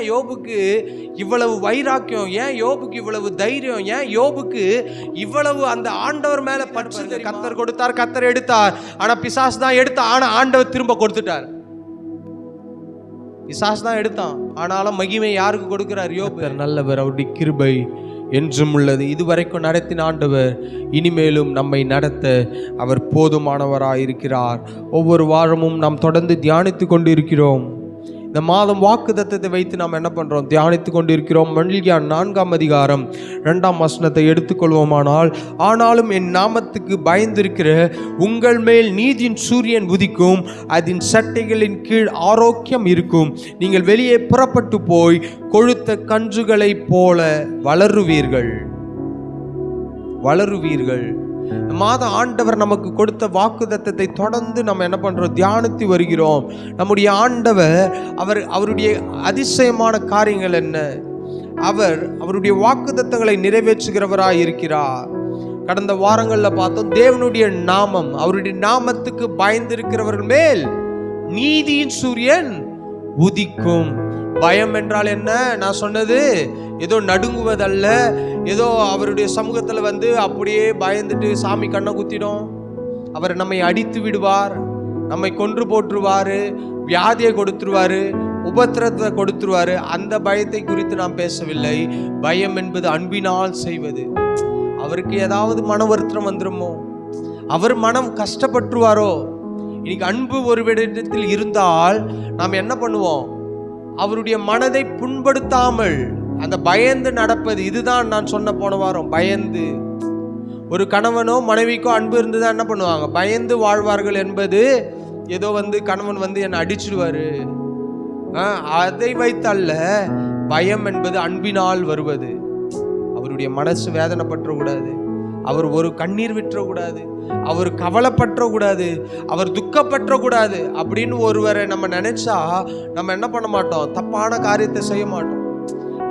ஏன் யோபுக்கு இவ்வளவு வைராக்கியம், ஏன் யோபுக்கு இவ்வளவு தைரியம், ஏன் யோபுக்கு இவ்வளவு அந்த ஆண்டவர் மேல பற்று? கர்த்தர் கொடுத்தார், கர்த்தர் எடுத்தார். ஆனா பிசாசு தான் எடுத்தான், ஆனா ஆண்டவர் திரும்ப கொடுத்துட்டார். பிசாசு தான் எடுத்தான், ஆனாலும் மகிமை யாருக்கு கொடுக்கிறார்? யோபு நல்லவர், அவருடைய கிருபை என்றும் உள்ளது. இதுவரைக்கும் நடத்தின ஆண்டவர் இனிமேலும் நம்மை நடத்த அவர் போதுமானவராய் இருக்கிறார். ஒவ்வொரு வாரமும் நாம் தொடர்ந்து தியானித்து கொண்டு இருக்கிறோம். இந்த மாதம் வாக்குத்தத்தத்தை வைத்து நாம் என்ன பண்றோம்? தியானித்து கொண்டு இருக்கிறோம். மல்கியா 4ஆம் அதிகாரம் 2ஆம் வசனத்தை எடுத்துக்கொள்வோமானால், ஆனாலும் என் நாமத்துக்கு பயந்திருக்கிற உங்கள் மேல் நீதியின் சூரியன் உதிக்கும், அதன் சட்டைகளின் கீழ் ஆரோக்கியம் இருக்கும். நீங்கள் வெளியே புறப்பட்டு போய் கொழுத்த கன்றுகளைப் போல வளருவீர்கள். மாதம் ஆண்டவர் நமக்கு கொடுத்த வாக்குத்தத்தத்தை தொடர்ந்து நம்ம என்ன பண்றோம்? தியானித்து வருகிறோம். நம்முடைய ஆண்டவர் அவருடைய அதிசயமான காரியங்கள் என்ன? அவருடைய வாக்குத்தத்தங்களை நிறைவேற்றுகிறவராய் இருக்கிறார். கடந்த வாரங்களில் பார்த்தோம், தேவனுடைய நாமம், அவருடைய நாமத்துக்கு பயந்திருக்கிறவர்கள் மேல் நீதியின் சூரியன் உதிக்கும். பயம் என்றால் என்ன? நான் சொன்னது ஏதோ நடுங்குவதல்ல, ஏதோ அவருடைய சமூகத்தில் வந்து அப்படியே பயந்துட்டு சாமி கண்ணை குத்திடும், அவர் நம்மை அடித்து விடுவார், நம்மை கொன்று போட்டுருவாரு, வியாதியை கொடுத்துருவாரு, உபத்திரத்தை கொடுத்துருவாரு. அந்த பயத்தை குறித்து நாம் பேசவில்லை. பயம் என்பது அன்பினால் செய்வது. அவருக்கு ஏதாவது மன வருத்தம் வந்துருமோ, அவர் மனம் கஷ்டப்பட்டுருவாரோ? இன்னைக்கு அன்பு ஒரு இடத்தில் இருந்தால் நாம் என்ன பண்ணுவோம்? அவருடைய மனதை புண்படுத்தாமல் அந்த பயந்து நடப்பது. இதுதான் நான் சொன்ன போன வாரம், பயந்து. ஒரு கணவனோ மனைவிக்கோ அன்பு இருந்துதான் என்ன பண்ணுவாங்க? பயந்து வாழ்வார்கள் என்பது ஏதோ வந்து கணவன் வந்து என்னை அடிச்சிடுவாரு அதை வைத்தல்ல. பயம் என்பது அன்பினால் வருவது. அவருடைய மனசு வேதனைப்பற்றக்கூடாது, அவர் ஒரு கண்ணீர் விட்டுறக்கூடாது, அவர் கவலைப்பற்றக்கூடாது, அவர் துக்கப்பற்றக்கூடாது அப்படின்னு ஒருவரை நம்ம நினைச்சா நம்ம என்ன பண்ண மாட்டோம்? தப்பான காரியத்தை செய்ய மாட்டோம்.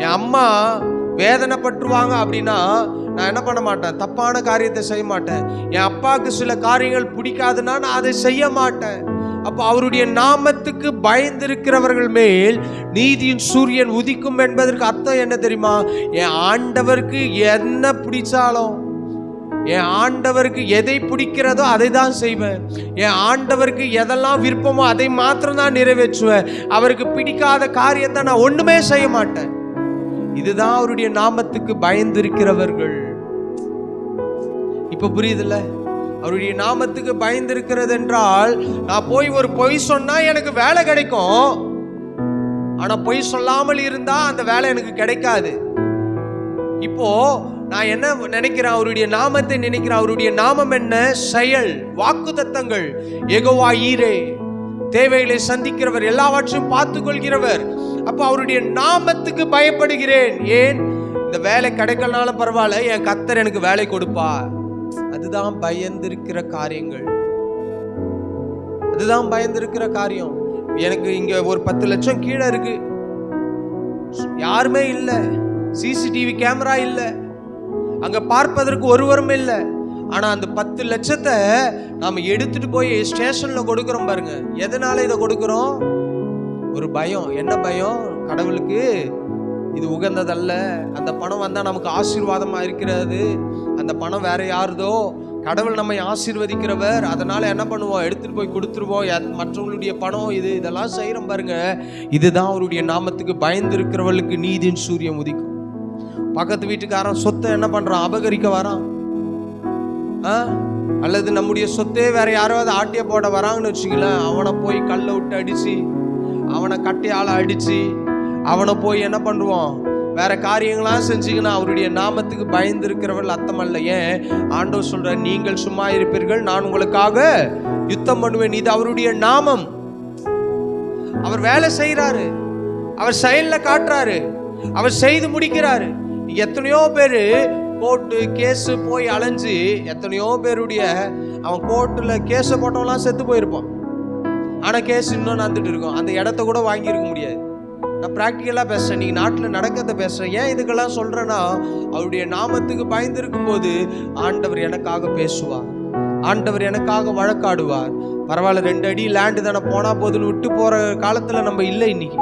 என் அம்மா வேதனைப்பட்டுருவாங்க அப்படின்னா நான் என்ன பண்ண மாட்டேன்? தப்பான காரியத்தை செய்ய மாட்டேன். என் அப்பாவுக்கு சில காரியங்கள் பிடிக்காதுன்னா நான் அதை செய்ய மாட்டேன். அப்போ அவருடைய நாமத்துக்கு பயந்திருக்கிறவர்கள் மேல் நீதியின் சூரியன் உதிக்கும் என்பதற்கு அர்த்தம் என்ன தெரியுமா? என் ஆண்டவருக்கு என்ன பிடிச்சாலும், என் ஆண்டவருக்கு எதை பிடிக்கிறதோ அதை தான் செய்வேன். என் ஆண்டவருக்கு எதெல்லாம் விருப்பமோ அதை மாத்திரம் தான் நிறைவேற்றுவேன். அவருக்கு பிடிக்காத காரியத்தை நான் ஒண்ணுமே செய்ய மாட்டேன். இதுதான் அவருடைய நாமத்துக்கு பயந்திருக்கிறவர்கள். இப்ப புரியுதுல்ல? அவருடைய நாமத்துக்கு பயந்திருக்கிறது என்றால், நான் போய் ஒரு பொய் சொன்னா எனக்கு வேலை கிடைக்கும், ஆனா பொய் சொல்லாமல் இருந்தா அந்த வேலை எனக்கு கிடைக்காது. இப்போ நான் என்ன நினைக்கிறேன்? அவருடைய நாமத்தை நினைக்கிறேன். அவருடைய நாமம் என்ன? செயல், வாக்குத்தத்தங்கள். யெகோவா ஈரே, தேவைகளை சந்திக்கிறவர், எல்லாவற்றையும் பார்த்துக் கொள்கிறவர். அப்ப அவருடைய நாமத்துக்கு பயப்படுகிறேன். ஏன்? இந்த வேலை கிடைக்கலனாலும் பரவாயில்ல, என் கர்த்தர் எனக்கு வேலை கொடுப்பார். அதுதான் பயந்திருக்கிற காரியங்கள். அதுதான் பயந்திருக்கிற காரியம். எனக்கு இங்க ஒரு 10 லட்சம் கீழே இருக்கு, யாருமே இல்லை, சிசிடிவி கேமரா இல்லை, அங்க பார்ப்பதற்கு ஒருவரும் இல்லை. ஆனா அந்த 10 லட்சத்தை நாம எடுத்துட்டு போய் ஸ்டேஷன்ல கொடுக்கிறோம் பாருங்க. எதனால இதை கொடுக்கிறோம்? ஒரு பயம். என்ன பயம்? கடவுளுக்கு இது உகந்ததல்ல, அந்த பணம் வந்தா நமக்கு ஆசீர்வாதமா இருக்கிறது, அந்த பணம் வேற யாருதோ, கடவுள் நம்மை ஆசீர்வதிக்கிறவர், அதனால என்ன பண்ணுவோம்? எடுத்துட்டு போய் கொடுத்துருவோம். மற்றவங்களுடைய பணம் இது, இதெல்லாம் செய்யறோம் பாருங்க. இதுதான் அவருடைய நாமத்துக்கு பயந்திருக்கிறவர்களுக்கு நீதியின் சூரியன் உதிக்கும். பக்கத்து வீட்டுக்காரன் சொத்தை என்ன பண்றான்? அபகரிக்க வரான். அல்லது நம்முடைய சொத்தே வேற யாராவது ஆட்டிய போட வராங்கன்னு வச்சுக்கல, அவனை போய் கல்லை விட்டு அடிச்சு, அவனை கட்டையால அடிச்சு, அவனை போய் என்ன பண்ணுவான்? வேற காரியங்களாம் செஞ்சுக்கணும். அவருடைய நாமத்துக்கு பயந்து இருக்கிறவர்கள் அர்த்தம் அல்ல. ஏன்? ஆண்டவர் சொல்ற, நீங்கள் சும்மா இருப்பீர்கள், நான் உங்களுக்காக யுத்தம் பண்ணுவேன். இது அவருடைய நாமம். அவர் வேலை செய்யறாரு, அவர் செயல்ல காட்டுறாரு, அவர் செய்து முடிக்கிறாரு. எத்தனையோ பேரு கோர்ட்டு கேஸு போய் அலைஞ்சு, எத்தனையோ பேருடைய அவன் கோர்ட்டுல கேஸை போட்டவெல்லாம் செத்து போயிருப்பான். ஆனா கேஸ் இன்னும் நடந்துட்டு இருக்கும். அந்த இடத்த கூட வாங்கியிருக்க முடியாது. நான் ப்ராக்டிக்கலாக பேசுகிறேன், நீங்கள் நாட்டில் நடக்கிறத பேசுகிறேன். ஏன் இதுக்கெல்லாம் சொல்கிறேன்னா, அவருடைய நாமத்துக்கு பயந்து இருக்கும்போது ஆண்டவர் எனக்காக பேசுவார், ஆண்டவர் எனக்காக வழக்காடுவார். பரவாயில்ல, 2 அடி லேண்டு தானே, போனால் போதுன்னு விட்டு போகிற காலத்தில் நம்ம இல்லை. இன்னைக்கு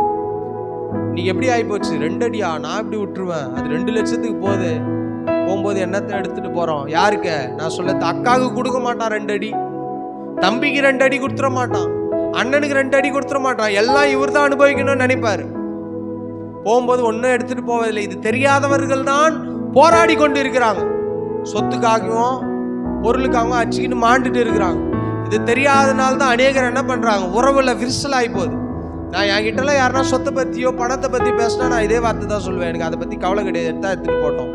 நீ எப்படி ஆகிப்போச்சு? 2 அடியா? நான் இப்படி விட்டுருவேன், அது 2 லட்சத்துக்கு போகுது. போகும்போது என்னத்தை எடுத்துட்டு போறோம்? யாருக்கு? நான் சொல்ல, அக்காவுக்கு கொடுக்க மாட்டான் 2 அடி, தம்பிக்கு 2 அடி கொடுத்துட மாட்டான், அண்ணனுக்கு 2 அடி கொடுத்துட மாட்டான். எல்லாம் இவர் தான் அனுபவிக்கணும்னு நினைப்பாரு. போகும்போது ஒன்னும் எடுத்துட்டு போவதில்லை. இது தெரியாதவர்கள் தான் போராடி கொண்டு இருக்கிறாங்க. சொத்துக்காகவும் பொருளுக்காகவும் அச்சுக்கின்னு மாண்டுட்டு இருக்கிறாங்க. இது தெரியாதனால தான் அநேகர் என்ன பண்றாங்க, உறவுல விரிசல் ஆகி போகுது. நான் என்கிட்டலாம் யாருன்னா சொத்தை பத்தியோ பணத்தை பத்தி பேசினா நான் இதே வார்த்தை தான் சொல்லுவேன், எனக்கு அதை பத்தி கவலை கிடையாது, எடுத்துட்டு போட்டோம்,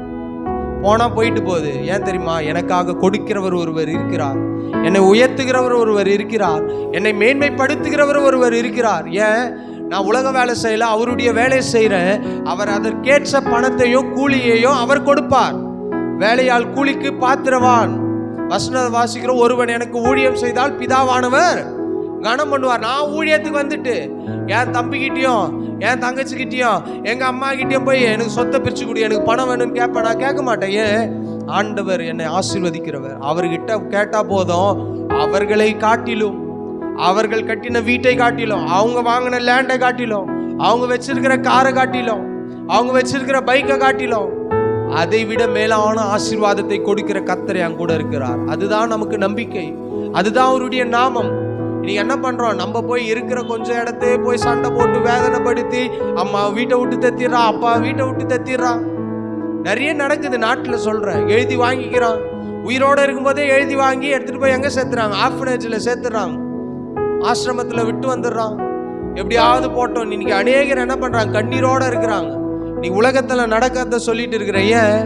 போனா போயிட்டு போகுது. ஏன் தெரியுமா? எனக்காக கொடுக்கிறவர் ஒருவர் இருக்கிறார், என்னை உயர்த்துகிறவர் ஒருவர் இருக்கிறார், என்னை மேன்மைப்படுத்துகிறவர் ஒருவர் இருக்கிறார். ஏன்? நான் உலக வேலை செய்யல, அவருடைய வேலை செய்கிறேன். அவர் அதற்கேற்ற பணத்தையும் கூலியையும் அவர் கொடுப்பார். வேலையால் கூலிக்கு பாத்திரவான். வசனத்தை வாசிக்கிறோம், ஒருவன் எனக்கு ஊழியம் செய்தால் பிதாவானவர் கனம் பண்ணுவார். நான் ஊழியத்துக்கு வந்துட்டு என் தம்பிக்கிட்டையும் என் தங்கச்சிக்கிட்டையும் எங்க அம்மா கிட்டையும் போய் எனக்கு சொத்தை பிரிச்சு கொடு, எனக்கு பணம் வேணும்னு கேட்பேன்? நான் கேட்க மாட்டேன். ஏன்? ஆண்டவர் என்னை ஆசீர்வதிக்கிறவர். அவர்கிட்ட கேட்டா போதும், அவர்களை காட்டிலும், அவர்கள் கட்டின வீட்டை காட்டிலும், அவங்க வாங்கின லேண்டை காட்டிலும், அவங்க வச்சிருக்கிற காரை காட்டிலும், அவங்க வச்சிருக்கிற பைக்கை காட்டிலும் அதை விட மேலான ஆசீர்வாதத்தை கொடுக்கிற கர்த்தர் என் கூட இருக்கிறார். அதுதான் நமக்கு நம்பிக்கை, அதுதான் அவருடைய நாமம். நீ என்ன பண்றோம்? நம்ம போய் இருக்கிற கொஞ்சம் இடத்தையே போய் சண்டை போட்டு வேதனைப்படுத்தி, அம்மா வீட்டை விட்டு தத்திடுறா, அப்பா வீட்டை விட்டு தத்திடுறான். நிறைய நடக்குது நாட்டில். சொல்றேன், எழுதி வாங்கிக்கிறான், உயிரோட இருக்கும்போதே எழுதி வாங்கி எடுத்துட்டு போய் எங்க சேர்த்துறாங்க? ஆர்ஃபனேஜ்ல சேர்த்துறாங்க, ஆசிரமத்தில் விட்டு வந்துடுறான். எப்படியாவது போட்டோம். இன்னைக்கு அநேகர் என்ன பண்றாங்க? கண்ணீரோட இருக்கிறாங்க. நீ உலகத்துல நடக்கிறத சொல்லிட்டு இருக்கிற. ஏன்?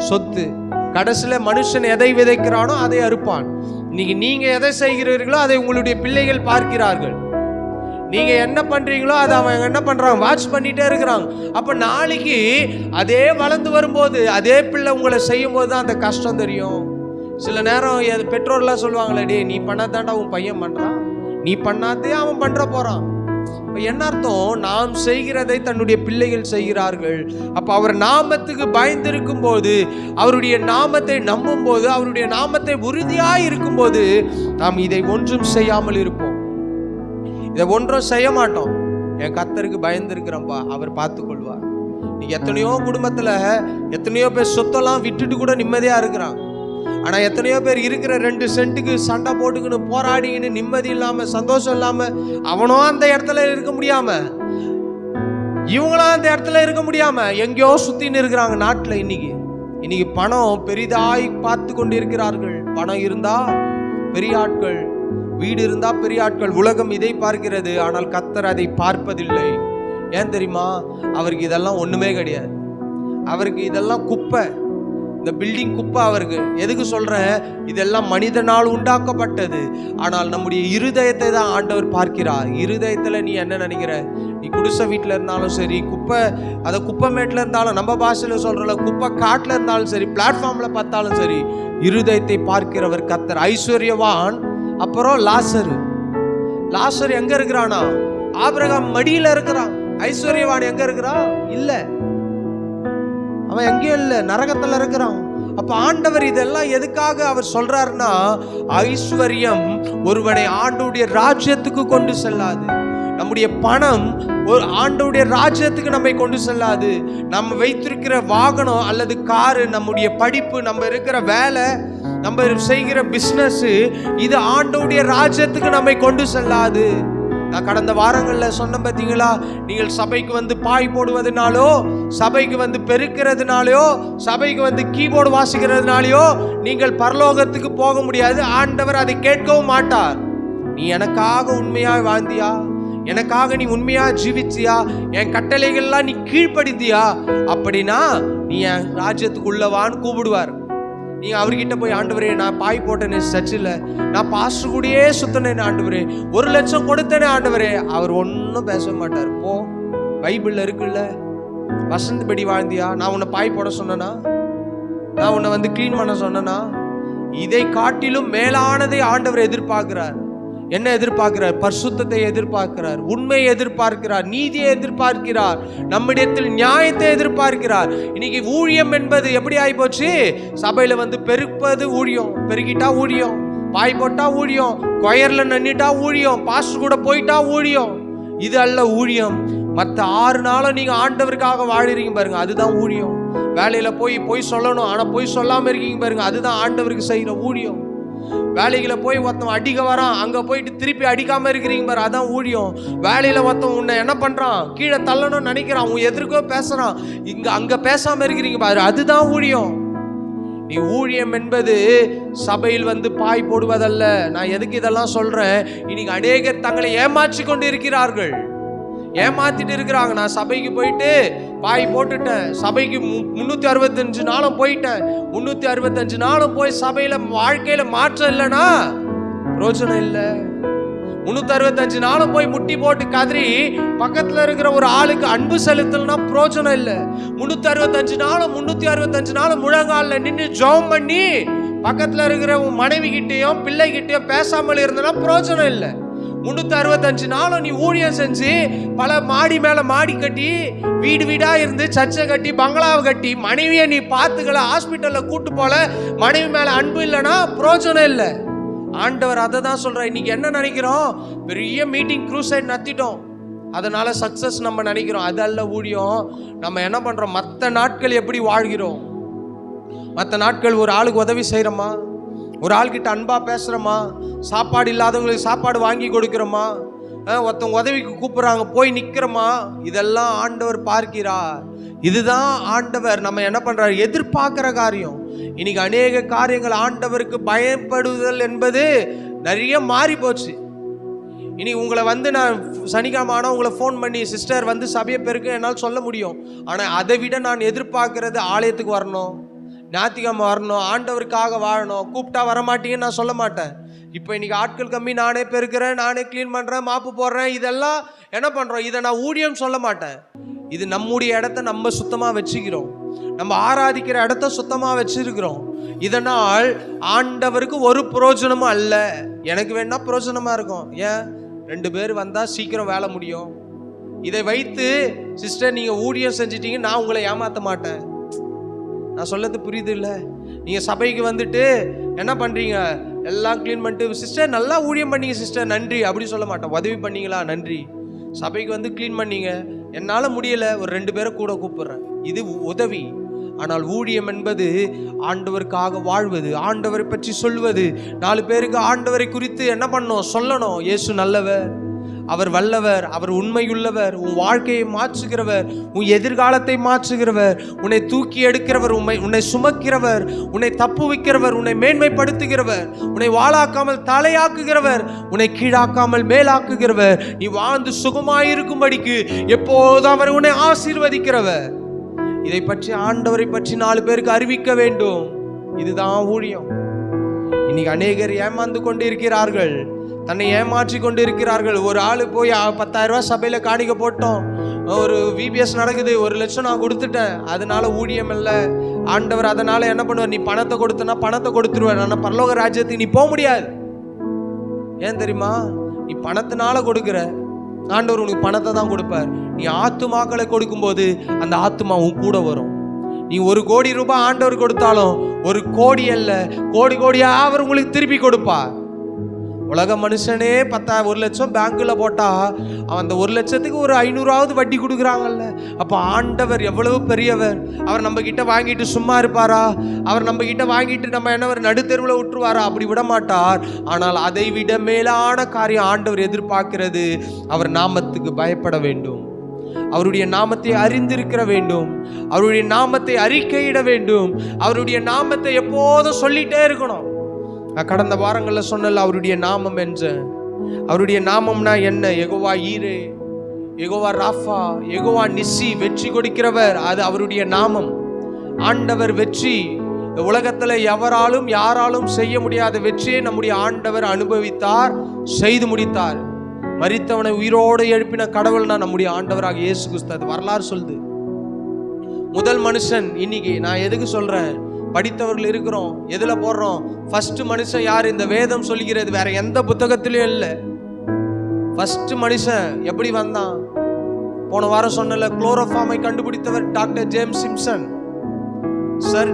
சொத்து. கடைசியில மனுஷன் எதை விதைக்கிறானோ அதை அறுப்பான். இன்னைக்கு நீங்க எதை செய்கிறீர்களோ அதை உங்களுடைய பிள்ளைகள் பார்க்கிறார்கள். நீங்க என்ன பண்றீங்களோ அதை அவங்க என்ன பண்றாங்க? வாட்ச் பண்ணிட்டே இருக்கிறாங்க. அப்ப நாளைக்கு அதே வளர்ந்து வரும்போது அதே பிள்ளை உங்களை செய்யும் போது தான் அந்த கஷ்டம் தெரியும். சில நேரம் பெற்றோர்லாம் சொல்லுவாங்களே, டே நீ பண்ணாதாண்டா உன் பையன் பண்றான், நீ பண்ணாதே அவன் பண்ற போறான். என்ன அர்த்தம்? நாம் செய்கிறதை தன்னுடைய பிள்ளைகள் செய்கிறார்கள். அப்ப அவர் நாமத்துக்கு பயந்திருக்கும் போது, அவருடைய நாமத்தை நம்பும் போது, அவருடைய நாமத்தை உறுதியாய் இருக்கும் போது நாம் இதை ஒன்றும் செய்யாமல் இருப்போம். இதை ஒன்றும் செய்ய மாட்டோம். என் கர்த்தருக்கு பயந்திருக்கிறோம்ப்பா, அவர் பார்த்து கொள்வார். நீங்க எத்தனையோ குடும்பத்துல எத்தனையோ பேர் சொத்தெல்லாம் விட்டுட்டு கூட நிம்மதியா இருக்கிறாங்க. ஆனா எத்தனையோ பேர் இருக்கிற 2 சென்ட்டுக்கு சண்டை போட்டுக்கின்னு போராடிக்கின்னு நிம்மதி இல்லாம சந்தோஷம் இல்லாம, அவனும் அந்த இடத்துல இருக்க முடியாம, இவங்களும் அந்த இடத்துல இருக்க முடியாம எங்கேயோ சுத்தின்னு இருக்கிறாங்க நாட்டுல. இன்னைக்கு பணம் பெரிதாய் பார்த்து கொண்டு இருக்கிறார்கள். பணம் இருந்தா பெரிய ஆட்கள், வீடு இருந்தா பெரிய ஆட்கள். உலகம் இதை பார்க்கிறது, ஆனால் கர்த்தர் அதை பார்ப்பதில்லை. ஏன் தெரியுமா? அவருக்கு இதெல்லாம் ஒண்ணுமே கிடையாது. அவருக்கு இதெல்லாம் குப்பை, இந்த பில்டிங் குப்பை அவருக்கு. எதுக்கு சொல்றேன்? இதெல்லாம் மனிதனால் உண்டாக்கப்பட்டது. ஆனால் நம்முடைய இருதயத்தை தான் ஆண்டவர் பார்க்கிறார். இருதயத்துல நீ என்ன நினைக்கிற? நீ குடிசை வீட்டுல இருந்தாலும் சரி, குப்பை அதை குப்பை மேட்ல இருந்தாலும், நம்ம பாஷையில சொல்றல குப்பை காட்டுல இருந்தாலும் சரி, பிளாட்ஃபார்ம்ல பார்த்தாலும் சரி, இருதயத்தை பார்க்கிறவர் கர்த்தர். ஐஸ்வர்யவான், அப்புறம் லாசர் எங்க இருக்கிறானா? ஆபிரகாம் மடியில இருக்கிறான். ஐஸ்வர்யவான் எங்க இருக்கிறான்? இல்ல, அவன் எங்கேயும் இல்லை, நரகத்துல இருக்கிறான். அப்ப ஆண்டவர் இதெல்லாம் எதுக்காக அவர் சொல்றாருன்னா, ஐஸ்வர்யம் ஒருவனை ஆண்டவருடைய ராஜ்யத்துக்கு கொண்டு செல்லாது. நம்முடைய பணம் ஒரு ஆண்டவருடைய ராஜ்யத்துக்கு நம்மை கொண்டு செல்லாது. நம்ம வைத்திருக்கிற வாகனம் அல்லது காரு, நம்முடைய படிப்பு, நம்ம இருக்கிற வேலை, நம்ம செய்கிற பிசினஸ், இது ஆண்டவருடைய ராஜ்யத்துக்கு நம்மை கொண்டு செல்லாது. நான் கடந்த வாரங்களில் சொன்ன பார்த்தீங்களா, நீங்கள் சபைக்கு வந்து பாய் போடுவதனாலோ, சபைக்கு வந்து பெருக்கிறதுனாலையோ, சபைக்கு வந்து கீபோர்டு வாசிக்கிறதுனாலையோ நீங்கள் பரலோகத்துக்கு போக முடியாது. ஆண்டவர் அதை கேட்கவும் மாட்டார். நீ எனக்காக உண்மையா வாழ்ந்தியா? எனக்காக நீ உண்மையா ஜீவிச்சியா? என் கட்டளைகள்லாம் நீ கீழ்ப்படிந்தியா? அப்படின்னா நீ என் ராஜ்யத்துக்குள்ளவான்னு கூப்பிடுவார். நீங்க அவர்கிட்ட போய், ஆண்டவரே நான் பாய் போட்டேனே சர்ச்சில், நான் பாஸ்டர் கூடயே சுத்தினேன் ஆண்டவரே, 1 லட்சம் கொடுத்தேனே ஆண்டவரே, அவர் ஒன்றும் பேச மாட்டார். போ, பைபிள்ல இருக்குல்ல, வசந்தபடி வாழ்ந்தியா? நான் உன்னை பாய் போட சொன்னனா? நான் உன்னை வந்து கிளீன் பண்ண சொன்னனா? இதை காட்டிலும் மேலானதை ஆண்டவர் எதிர்பார்க்கிறார். என்ன எதிர்பார்க்கிறார்? பரிசுத்தத்தை எதிர்பார்க்கிறார், உண்மையை எதிர்பார்க்கிறார், நீதியை எதிர்பார்க்கிறார், நம்மிடத்தில் நியாயத்தை எதிர்பார்க்கிறார். இன்னைக்கு ஊழியம் என்பது எப்படி ஆயிப்போச்சு? சபையில வந்து பெருப்பது ஊழியம், பெருகிட்டா ஊழியம், பாய் போட்டா ஊழியம், கொயர்ல நின்னுட்டா ஊழியம், பாஸ்டர் கூட போயிட்டா ஊழியம். இது அல்ல ஊழியம். மற்ற 6 நாளும் நீங்க ஆண்டவருக்காக வாழறீங்க பாருங்க, அதுதான் ஊழியம். வேலையில போய் சொல்லணும், ஆனா போய் சொல்லாம இருக்கீங்க பாருங்க, அதுதான் ஆண்டவருக்கு செய்யற ஊழியம். வேலைகளை போய் ஒருத்தன் அடிக்க வரான், அங்க போயிட்டு திருப்பி அடிக்காம இருக்கிறீங்க பாரு, அதான் ஊழியம். வேலையில ஒருத்தன் உன்னை என்ன பண்றான், கீழே தள்ளணும்னு நினைக்கிறான், உன் எதிர்க்கோ பேசுறான், அங்க பேசாம இருக்கிறீங்க பாரு, அதுதான் ஊழியம். நீ ஊழியம் என்பது சபையில் பாய் போடுவதல்ல. நான் எதுக்கு இதெல்லாம் சொல்றேன், இன்னைக்கு அநேகர் தங்களை ஏமாற்றி கொண்டு இருக்கிறார்கள், ஏமாத்திட்டு இருக்கிறாங்க. நான் சபைக்கு போயிட்டு பாய் போட்டுட்டேன், சபைக்கு 365 நாளும் போயிட்டேன், 365 நாளும் போய் சபையில வாழ்க்கையில மாற்றம் இல்லைன்னா பிரோஜனம் இல்லை. 365 நாளும் போய் முட்டி போட்டு கதறி பக்கத்துல இருக்கிற ஒரு ஆளுக்கு அன்பு செலுத்தலன்னா பிரோஜனம் இல்லை. 365 நாளும் முழங்கால நின்று ஜெபம் பண்ணி பக்கத்துல இருக்கிற உன் மனைவி கிட்டையும் பிள்ளை கிட்டையும் பேசாமல் இருந்தனா பிரோஜனம் இல்லை. 365 நாளும் நீ ஊழியம் செஞ்சு பல மாடி மேல மாடி கட்டி வீடு வீடா இருந்து சர்ச்சை கட்டி பங்களாவை கட்டி மனைவியை நீ பார்த்துக்கல, ஹாஸ்பிட்டல்ல கூட்டு போல, மனைவி மேல அன்பு இல்லைன்னா பிரோஜனம் இல்லை. ஆண்டவர் அதை தான் சொல்ற. இன்னைக்கு என்ன நினைக்கிறோம், பெரிய மீட்டிங் க்ரூசைட் நடத்திட்டோம், அதனால சக்சஸ் நம்ம நினைக்கிறோம். அதல்ல ஊழியம். நம்ம என்ன பண்றோம், மற்ற நாட்கள் எப்படி வாழ்கிறோம், மற்ற நாட்கள் ஒரு ஆளுக்கு உதவி செய்யறோமா, ஒரு ஆள்கிட்ட அன்பா பேசுறோமா, சாப்பாடு இல்லாதவங்களுக்கு சாப்பாடு வாங்கி கொடுக்கிறோமா, ஒருத்தவங்க உதவிக்கு கூப்பிடுறாங்க போய் நிக்கிறோமா, இதெல்லாம் ஆண்டவர் பார்க்கிறார். இதுதான் ஆண்டவர் நம்ம என்ன பண்றாரு, எதிர்பார்க்கிற காரியம். இன்னைக்கு அநேக காரியங்கள் ஆண்டவருக்கு பயப்படுதல் என்பது நிறைய மாறி போச்சு. இனி உங்களை நான் சனிக்கிழமை உங்களை ஃபோன் பண்ணி சிஸ்டர் சபையை பெருக்கு என்னால் சொல்ல முடியும். ஆனால் அதை விட நான் எதிர்பார்க்கறது ஆலயத்துக்கு வரணும், ஞாயிற்றுக்கிழமை வரணும், ஆண்டவருக்காக வாழணும். கூப்பிட்டா வரமாட்டீங்கன்னு நான் சொல்ல மாட்டேன். இப்போ இன்னைக்கு ஆட்கள் கம்மி, நானே பெருக்கிறேன், நானே கிளீன் பண்ணுறேன், மாப்பு போடுறேன், இதெல்லாம் என்ன பண்ணுறோம், இதை நான் ஊழியம் சொல்ல மாட்டேன். இது நம்முடைய இடத்த நம்ம சுத்தமாக வச்சுக்கிறோம், நம்ம ஆராதிக்கிற இடத்த சுத்தமாக வச்சிருக்கிறோம். இதனால் ஆண்டவருக்கு ஒரு பிரயோஜனமும் அல்ல. எனக்கு வேணா பிரயோஜனமாக இருக்கும், ஏன் 2 பேர் வந்தால் சீக்கிரம் வேலை முடியும். இதை வைத்து சிஸ்டர் நீங்கள் ஊழியம் செஞ்சிட்டீங்க, நான் உங்களை ஏமாற்ற மாட்டேன். நான் சொல்லது புரியுது இல்லை? நீங்கள் சபைக்கு என்ன பண்ணுறீங்க, எல்லாம் க்ளீன் பண்ணிட்டு சிஸ்டர் நல்லா ஊழியம் பண்ணீங்க சிஸ்டர் நன்றி அப்படி சொல்ல மாட்டேன். உதவி பண்ணீங்களா நன்றி, சபைக்கு க்ளீன் பண்ணீங்க, என்னால் முடியலை, ஒரு 2 பேரை கூட கூப்பிடுறேன், இது உதவி. ஆனால் ஊழியம் என்பது ஆண்டவருக்காக வாழ்வது, ஆண்டவரை பற்றி சொல்வது, 4 பேருக்கு ஆண்டவரை குறித்து என்ன பண்ணணும், சொல்லணும். இயேசு நல்லவர், அவர் வல்லவர், அவர் உண்மையுள்ளவர், உன் வாழ்க்கையை மாற்றுகிறவர், உன் எதிர்காலத்தை மாற்றுகிறவர், உன்னை தூக்கி எடுக்கிறவர், உன்னை சுமக்கிறவர், உன்னை தப்பு வைக்கிறவர், உன்னை மேன்மைப்படுத்துகிறவர், உன்னை வாளாக்காமல் தலையாக்குகிறவர், உன்னை கீழாக்காமல் மேலாக்குகிறவர், நீ வாழ்ந்து சுகமாயிருக்கும்படிக்கு எப்போதும் அவர் உன்னை ஆசீர்வதிக்கிறவர். இதை பற்றி ஆண்டவரை பற்றி 4 பேருக்கு அறிவிக்க வேண்டும். இதுதான் ஊழியம். இன்னைக்கு அநேகர் ஏமாந்து கொண்டு இருக்கிறார்கள், தன்னை ஏமாற்றி கொண்டு இருக்கிறார்கள். ஒரு ஆளு போய் 10,000 ரூபாய் சபையில காணிக்க போட்டோம், ஒரு VBS நடக்குது, 1 லட்சம் நான் கொடுத்துட்டேன், அதனால ஊழியம் இல்லை. ஆண்டவர் அதனால என்ன பண்ணுவார், நீ பணத்தை கொடுத்தனா பணத்தை கொடுத்துருவார், ஆனால் பரலோக ராஜ்யத்துக்கு நீ போக முடியாது. ஏன் தெரியுமா, நீ பணத்தினால கொடுக்குற, ஆண்டவர் உனக்கு பணத்தை தான் கொடுப்பார். நீ ஆத்துமாக்களை கொடுக்கும்போது அந்த ஆத்துமா உன் கூட வரும். நீ 1 கோடி ரூபாய் ஆண்டவர் கொடுத்தாலும் 1 கோடி அல்ல, கோடி கோடியா அவர் உங்களுக்கு திருப்பி கொடுப்பார். உலக மனுஷனே 1 லட்சம் பேங்க்ல போட்டா அவன் அந்த 1 லட்சத்துக்கு ஒரு 500ஆவது வட்டி கொடுக்குறாங்கல்ல. அப்ப ஆண்டவர் எவ்வளவு பெரியவர். அவர் நம்ம கிட்ட வாங்கிட்டு சும்மா இருப்பாரா? அவர் நம்ம கிட்ட வாங்கிட்டு நம்ம என்ன நடுத்தெருவில் விட்டுருவாரா? அப்படி விட மாட்டார். ஆனால் அதை விட மேலான காரியம் ஆண்டவர் எதிர்பார்க்கிறது, அவர் நாமத்துக்கு பயப்பட வேண்டும், அவருடைய நாமத்தை அறிந்திருக்கிற வேண்டும், அவருடைய நாமத்தை அறிக்கையிட வேண்டும், அவருடைய நாமத்தை எப்போதும் சொல்லிட்டே இருக்கணும். கடந்த வாரங்களில் சொன்னல அவருடைய நாமம் என்ற, அவருடைய நாமம்னா என்ன? யெகோவா ஈரே, யெகோவா ராஃபா, யெகோவா நிசி, வெற்றி கொடுக்கிறவர், அது அவருடைய நாமம். ஆண்டவர் வெற்றி, உலகத்துல எவராலும் யாராலும் செய்ய முடியாத வெற்றியை நம்முடைய ஆண்டவர் அனுபவித்தார், செய்து முடித்தார். மரித்தவனை உயிரோடு எழுப்பின கடவுள்னா நம்முடைய ஆண்டவராக இயேசு கிறிஸ்து. அது வரலாறு சொல்லுது. முதல் மனுஷன். இன்னைக்கு நான் எதுக்கு சொல்றேன், படித்தவர்கள் இருக்கிறோம், எதுல போடுறோம், ஃபர்ஸ்ட் மனுஷன் யார்? இந்த வேதம் சொல்கிறது, வேற எந்த புத்தகத்திலயும் இல்லை. ஃபர்ஸ்ட் மனுஷன் எப்படி வந்தான்? போன வாரம் சொன்னல, குளோரோஃபார்மை கண்டுபிடித்தவர் டாக்டர் ஜேம்ஸ் சிம்சன் சார்.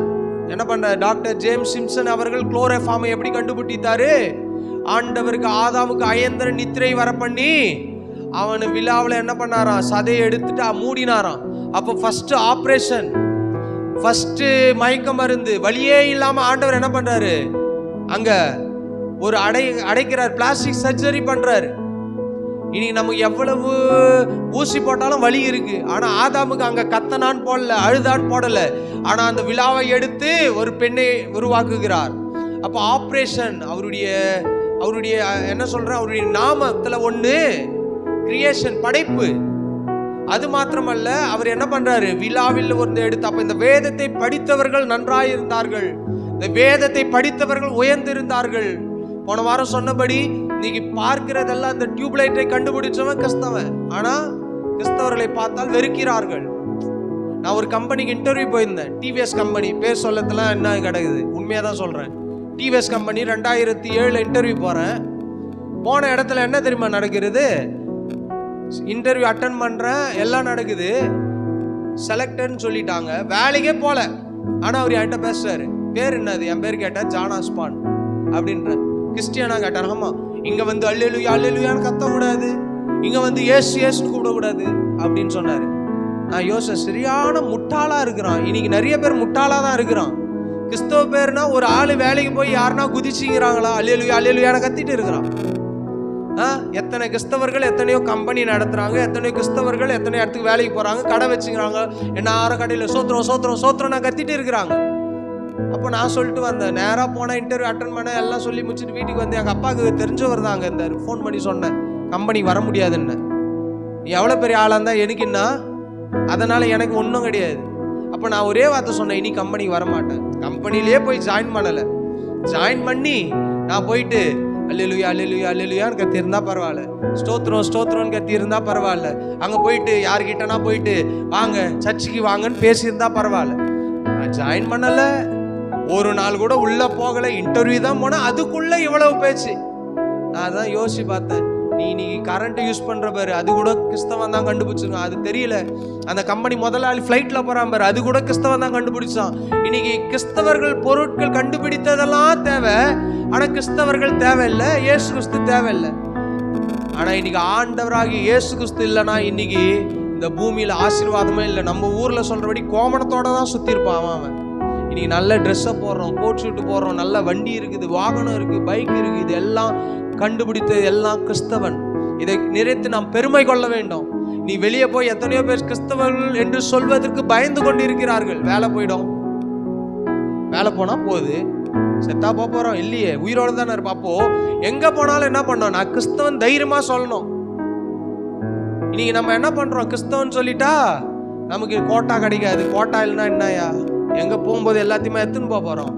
என்ன பண்ற டாக்டர் ஜேம்ஸ் சிம்சன் அவர்கள் குளோரோஃபார்மை எப்படி கண்டுபிடித்தாரு? ஆண்டவருக்கு ஆதாமுக்கு அயந்திர நித்திரை வர பண்ணி அவனு விழாவில் என்ன பண்ணாராம், சதையை எடுத்துட்டு மூடினாராம். அப்போ ஃபர்ஸ்ட் ஆப்ரேஷன், ஃபர்ஸ்ட் மயக்க மருந்து, வலியே இல்லாம ஆண்டவர் என்ன பண்றாரு, அங்க ஒரு அடைக்கிறார், பிளாஸ்டிக் சர்ஜரி பண்றாரு. இனி நமக்கு எவ்வளவு ஊசி போட்டாலும் வலி இருக்கு. ஆனா ஆதாமுக்கு அங்க கத்தனான் போடல, அழுதான் போடல. ஆனா அந்த விழாவை எடுத்து ஒரு பெண்ணை உருவாக்குகிறார். அப்ப ஆபரேஷன், அவருடைய என்ன சொல்ற, அவருடைய நாமத்துல ஒண்ணு கிரியேஷன், படைப்பு. அது மாத்திரமல்ல, அவர் என்ன பண்றாரு, விழாவில் ஒரு எடுத்து. அப்ப இந்த வேதத்தை படித்தவர்கள் நன்றாயிருந்தார்கள், இந்த வேதத்தை படித்தவர்கள் உயர்ந்திருந்தார்கள். போன வாரம் சொன்னபடி இன்னைக்கு பார்க்கிறதெல்லாம் இந்த டியூப்லைட்டை கண்டுபிடிச்சவன் கிறிஸ்தவன், ஆனா கிறிஸ்தவர்களை பார்த்தால் வெறுக்கிறார்கள். நான் ஒரு கம்பெனிக்கு இன்டர்வியூ போயிருந்தேன், டிவிஎஸ் கம்பெனி, பேர் சொல்லத்தெல்லாம் என்ன கிடைக்குது, உண்மையா தான் சொல்றேன். டிவிஎஸ் கம்பெனி 2007 இன்டர்வியூ போறேன். போன இடத்துல என்ன தெரியுமா நடக்கிறது, இன்டர்வியூ அட்டன் பண்றேன், எல்லாம் நடக்குது, செலக்டட்னு சொல்லிட்டாங்க, வேலைக்கே போல. ஆனா அவர் என்கிட்ட பேசுறாரு, பேர் என்னது, என் பேர் கேட்டா ஜானாஸ்பான் அப்படின்ற. கிறிஸ்டியானா கேட்டார், ஆமா. இங்க வந்து அல்லேலூயா அல்லேலூயான்னு கத்தக்கூடாது, இங்க வந்து ஏசு ஏசுன்னு கூப்பிடக்கூடாது அப்படின்னு சொன்னாரு. நான் யோசிச்சேன், சரியான முட்டாளா இருக்கிறான். இன்னைக்கு நிறைய பேர் முட்டாளா தான் இருக்கிறான். கிறிஸ்தவ பேர்னா ஒரு ஆளு வேலைக்கு போய் யாருன்னா குதிச்சுக்கிறாங்களா, அல்லேலூயா அல்லேலூயான்னு கத்திட்டு இருக்கிறான். எத்தனை கிறிஸ்தவர்கள் எத்தனையோ கம்பெனி நடத்துறாங்க, எத்தனையோ கிறிஸ்தவர்கள் எத்தனையோ இடத்துக்கு வேலைக்கு போறாங்க, கடை வச்சுக்கிறாங்க, என்ன கடையில் சோத்திரம் சோத்திரம் சோத்திரம் கத்திட்டு இருக்கிறாங்க. அப்போ நான் சொல்லிட்டு வந்தேன், நேராக போனேன், இன்டர்வியூ அட்டன் பண்ண, எல்லாம் சொல்லி முடிச்சுட்டு வீட்டுக்கு வந்து எங்கள் அப்பாவுக்கு தெரிஞ்சவர் தான் அங்கே இருந்தார். ஃபோன் பண்ணி சொன்னேன், கம்பெனிக்கு வர முடியாதுன்னு. நீ எவ்வளோ பெரிய ஆளாக இருந்தால் எனக்குன்னா, அதனால் எனக்கு ஒன்றும் கிடையாது. அப்போ நான் ஒரே வார்த்தை சொன்னேன், இனி கம்பெனிக்கு வர மாட்டேன். கம்பெனிலே போய் ஜாயின் பண்ணலை. ஜாயின் பண்ணி நான் போயிட்டு அல்லேலூயா அல்லேலூயா அல்லேலூயான்னு கத்தியிருந்தா பரவாயில்ல, ஸ்தோத்திரம் ஸ்தோத்திரம்னு கத்தியிருந்தா பரவாயில்ல, அங்கே போயிட்டு யார்கிட்டனா போயிட்டு வாங்க சர்ச்சுக்கு வாங்கன்னு பேசியிருந்தா பரவாயில்ல. நான் ஜாயின் பண்ணலை, ஒரு நாள் கூட உள்ள போகலை, இன்டர்வியூ தான் போனேன், அதுக்குள்ள இவ்வளவு பேச்சு. நான் அதான் யோசிச்சு பார்த்தேன், நீ கரண்ட் யூஸ் பண்ற பாரு, அது கூட கிறிஸ்தவன் தான் கண்டுபிடிச்சிருக்கான். அது தெரியல, அந்த கம்பெனி முதலாளி ஃபிளைட்ல போறான் பாரு, அது கூட கிறிஸ்தவன் தான் கண்டுபிடிச்சான். இன்னைக்கு கிறிஸ்தவர்கள் பொருட்கள் கண்டுபிடித்ததெல்லாம் தேவை, ஆனா கிறிஸ்தவர்கள் தேவையில்லை, இயேசு கிறிஸ்து தேவையில்லை. ஆனா இன்னைக்கு ஆண்டவராகி இயேசு கிறிஸ்து இல்லைன்னா இன்னைக்கு இந்த பூமியில ஆசீர்வாதமே இல்லை. நம்ம ஊர்ல சொல்றபடி கோமணத்தோட தான் சுத்தி இருப்பான் அவன். இன்னைக்கு நல்ல ட்ரெஸ்ஸை போடுறோம், கோட் ஷூட்டு போடுறோம், நல்ல வண்டி இருக்குது, வாகனம் இருக்கு, பைக் இருக்கு, இது எல்லாம் கண்டுபிடித்தது எல்லாம் கிறிஸ்தவன். இதை நிறைத்து நாம் பெருமை கொள்ள வேண்டும். நீ வெளியே போய் எத்தனையோ பேர் கிறிஸ்தவர்கள் என்று சொல்வதற்கு பயந்து கொண்டு இருக்கிறார்கள். வேலை போயிடும், வேலை போனா போகுது, செத்தா போறோம் இல்லையே, உயிரோட தானே இருப்போம். அப்போ எங்க போனாலும் என்ன பண்ணோம், நான் கிறிஸ்தவன் தைரியமா சொல்லணும். இன்னைக்கு நம்ம என்ன பண்றோம், கிறிஸ்தவன் சொல்லிட்டா நமக்கு கோட்டா கிடைக்காது. கோட்டா இல்லைன்னா என்னயா, எங்க போகும்போது எல்லாத்தையுமே எடுத்துன்னு போறோம்.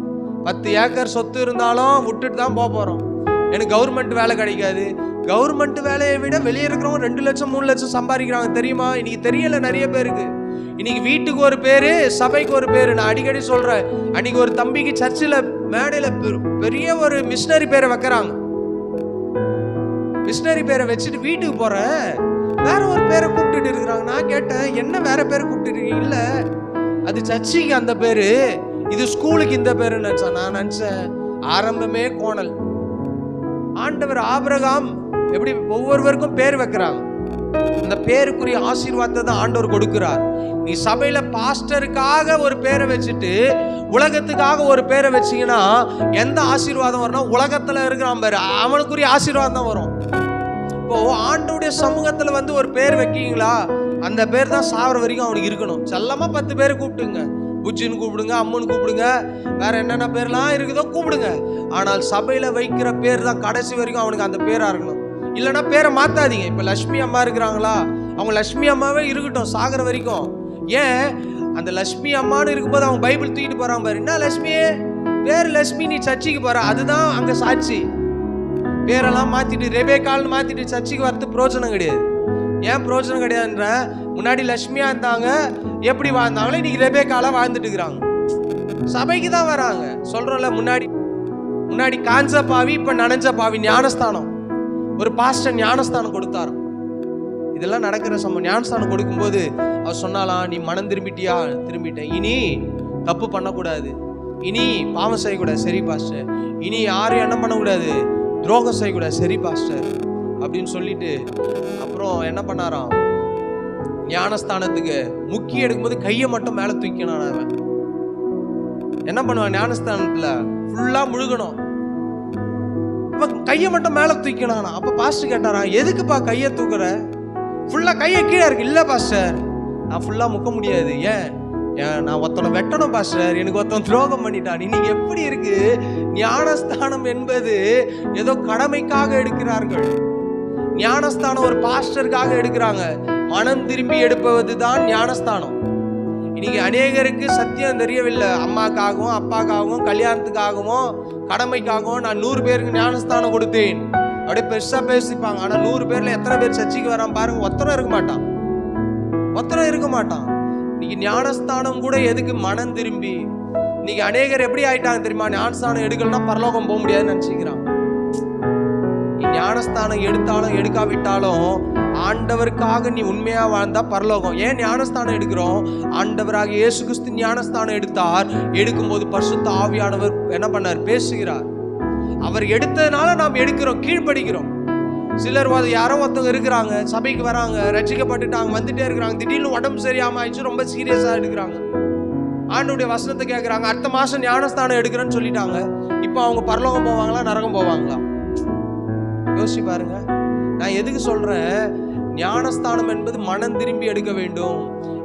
10 ஏக்கர் சொத்து இருந்தாலும் விட்டுட்டு தான் போறோம். எனக்கு கவர்மெண்ட் வேலை கிடைக்காது. கவர்மெண்ட் வேலையை விட வெளியே இருக்கிறவங்க 2 லட்சம் 3 லட்சம் சம்பாதிக்கிறாங்க தெரியுமா? இன்னைக்கு தெரியல நிறைய பேருக்கு. இன்னைக்கு வீட்டுக்கு ஒரு பேரு, சபைக்கு ஒரு பேரு. நான் அடிக்கடி சொல்றேன், அன்னைக்கு ஒரு தம்பிக்கு சர்ச்சில் மேடையில பெரிய ஒரு மிஷனரி பேரை வைக்கிறாங்க. மிஷனரி பேரை வச்சுட்டு வீட்டுக்கு போறேன், வேற ஒரு பேரை கூப்பிட்டுட்டு இருக்கிறாங்க. நான் கேட்டேன், என்ன வேற பேரை கூப்பிட்டு இருக்கீங்க? இல்ல, அது சர்ச்சுக்கு அந்த பேரு, இது ஸ்கூலுக்கு இந்த பேரு நினைச்சேன். நான் நினைச்சேன் ஆரம்பமே கோணல். ஆண்டவர் ஆபிரகாம் எப்படி ஒவ்வொருவருக்கும் பேர் வைக்கிறாங்க, அந்த பேருக்குரிய ஆசீர்வாதத்தை தான் ஆண்டவர் கொடுக்கிறார். நீ சபையில பாஸ்டருக்காக ஒரு பேரை வச்சுட்டு உலகத்துக்காக ஒரு பேரை வச்சீங்கன்னா எந்த ஆசீர்வாதம் வரணும்? உலகத்துல இருக்கிறான் பேரு, அவனுக்குரிய ஆசீர்வாதம் தான் வரும். இப்போ ஆண்டவருடைய சமூகத்துல வந்து ஒரு பேர் வைக்கீங்களா, அந்த பேர் தான் சாவர வரைக்கும் அவனுக்கு இருக்கணும். செல்லமா 10 பேர் கூப்பிட்டுங்க, புஜ்ஜின்னு கூப்பிடுங்க, அம்முன்னு கூப்பிடுங்க, வேற என்னென்ன பேர்லாம் இருக்குதோ கூப்பிடுங்க. ஆனால் சபையில வைக்கிற பேர் தான் கடைசி வரைக்கும் அவனுக்கு அந்த பேரா இருக்கணும். இல்லைன்னா பேரை மாத்தாதீங்க. இப்ப லட்சுமி அம்மா இருக்கிறாங்களா, அவங்க லட்சுமி அம்மாவே இருக்கட்டும் சாகர வரைக்கும். ஏன் அந்த லட்சுமி அம்மான்னு இருக்கும்போது அவங்க பைபிள் தூக்கிட்டு போறாங்க பாரு, என்ன லட்சுமியே பேர் லட்சுமி, நீ சர்ச்சைக்கு போற, அதுதான் அங்க சாட்சி. பேரெல்லாம் மாத்திட்டு ரெபேக்கால்னு மாத்திட்டு சர்ச்சைக்கு வரது பிரோஜனம் கிடையாது. ஏன் பிரோஜனம் கிடையாதுன்ற, முன்னாடி லட்சுமியா இருந்தாங்க, எப்படி வாழ்ந்தாங்களோ இன்னைக்கு ரெபேக்காலா வாழ்ந்துட்டு இருக்கிறாங்க. சபைக்கு தான் வராங்க. சொல்றோம்ல, முன்னாடி காஞ்ச பாவி, இப்ப நனைஞ்ச பாவி. ஞானஸ்தானம், ஒரு பாஸ்டர் ஞானஸ்தானம் கொடுத்தாரு. இதெல்லாம் நடக்கிற சம்பவம். ஞானஸ்தானம் கொடுக்கும்போது அவர் சொன்னாலாம், நீ மனம் திரும்பிட்டியா? திரும்பிட்டேன், இனி தப்பு பண்ணக்கூடாது, இனி பாவம் செய்யக்கூடாது. சரி பாஸ்டர். இனி யாரும் என்ன பண்ணக்கூடாது, துரோகம் செய்யக்கூடாது. சரி பாஸ்டர். அப்படின்னு சொல்லிட்டு அப்புறம் என்ன பண்ணாராம், ஞானஸ்தானத்துக்கு முக்கிய எடுக்கும்போது கையை மட்டும் மேல தூக்கினான். அவன் என்ன பண்ணுவான், ஞானஸ்தானத்துல ஃபுல்லா முழுகணும், கையை மட்டும் மேல தூக்கினானா. அப்ப பாஸ்டர் கேட்டாராம், எதுக்குப்பா கையை தூக்குற, ஃபுல்லா கையை கீழே இருக்கு. இல்ல பாஸ்டர், நான் ஃபுல்லா முக்க முடியாது. ஏன், நான் ஒருத்தனை வெட்டணும் பாஸ்டர், எனக்கு ஒருத்தன் துரோகம் பண்ணிட்டான். இன்னைக்கு எப்படி இருக்கு, ஞானஸ்தானம் என்பது ஏதோ கடமைக்காக எடுக்கிறார்கள். ஞானஸ்தானம் ஒரு பாஸ்டருக்காக எடுக்கிறாங்க. மனம் திரும்பி எடுப்பது தான் ஞானஸ்தானம். இன்னைக்கு அநேகருக்கு சத்தியம் தெரியவில்லை. அம்மாக்காகவும் அப்பாக்காகவும் கல்யாணத்துக்காகவும் கடமைக்காகவும் நான் 100 பேருக்கு ஞானஸ்தானம் கொடுத்தேன் அப்படியே பெருசா பேசிப்பாங்க. ஆனா 100 பேர்ல எத்தனை பேர் சர்ச்சைக்கு வரான் பாருங்க, ஒத்தனை இருக்க மாட்டான். இன்னைக்கு ஞானஸ்தானம் கூட எதுக்கு, மனம் திரும்பி. இன்னைக்கு அநேகர் எப்படி ஆயிட்டாங்க தெரியுமா, ஞானஸ்தானம் எடுக்கலன்னா பரலோகம் போக முடியாதுன்னு நினைச்சுக்கிறான். ஞானஸ்தானம் எடுத்தாலும் எடுக்காவிட்டாலும் ஆண்டவருக்காக நீ உண்மையா வாழ்ந்தா பரலோகம். ஏன் ஞானஸ்தானம் எடுக்கிறோம், ஆண்டவராக இயேசு கிறிஸ்து ஞானஸ்தானம் எடுத்தார். எடுக்கும்போது பரிசுத்த ஆவியானவர் என்ன பண்ணார், பேசுகிறார். அவர் எடுத்ததுனால நாம் எடுக்கிறோம், கீழ்படிக்கிறோம். சிலர் யாரோ ஒருத்தவங்க இருக்கிறாங்க, சபைக்கு வராங்க, ரட்சிக்கப்பட்டுட்டாங்க, வந்துட்டே இருக்கிறாங்க, திடீர்னு உடம்பு சரியாம ஆயிடுச்சு, ரொம்ப சீரியஸா எடுக்கிறாங்க. ஆண்டவருடைய வசனத்தை கேட்கிறாங்க, அடுத்த மாசம் ஞானஸ்தானம் எடுக்கிறேன்னு சொல்லிட்டாங்க. இப்போ அவங்க பரலோகம் போவாங்களா நரகம் போவாங்களா? யோசிச்சு பாருங்க. நான் எதுக்கு சொல்றேன், ஞானஸ்தானம் என்பது மனம் திரும்பி எடுக்க வேண்டும்.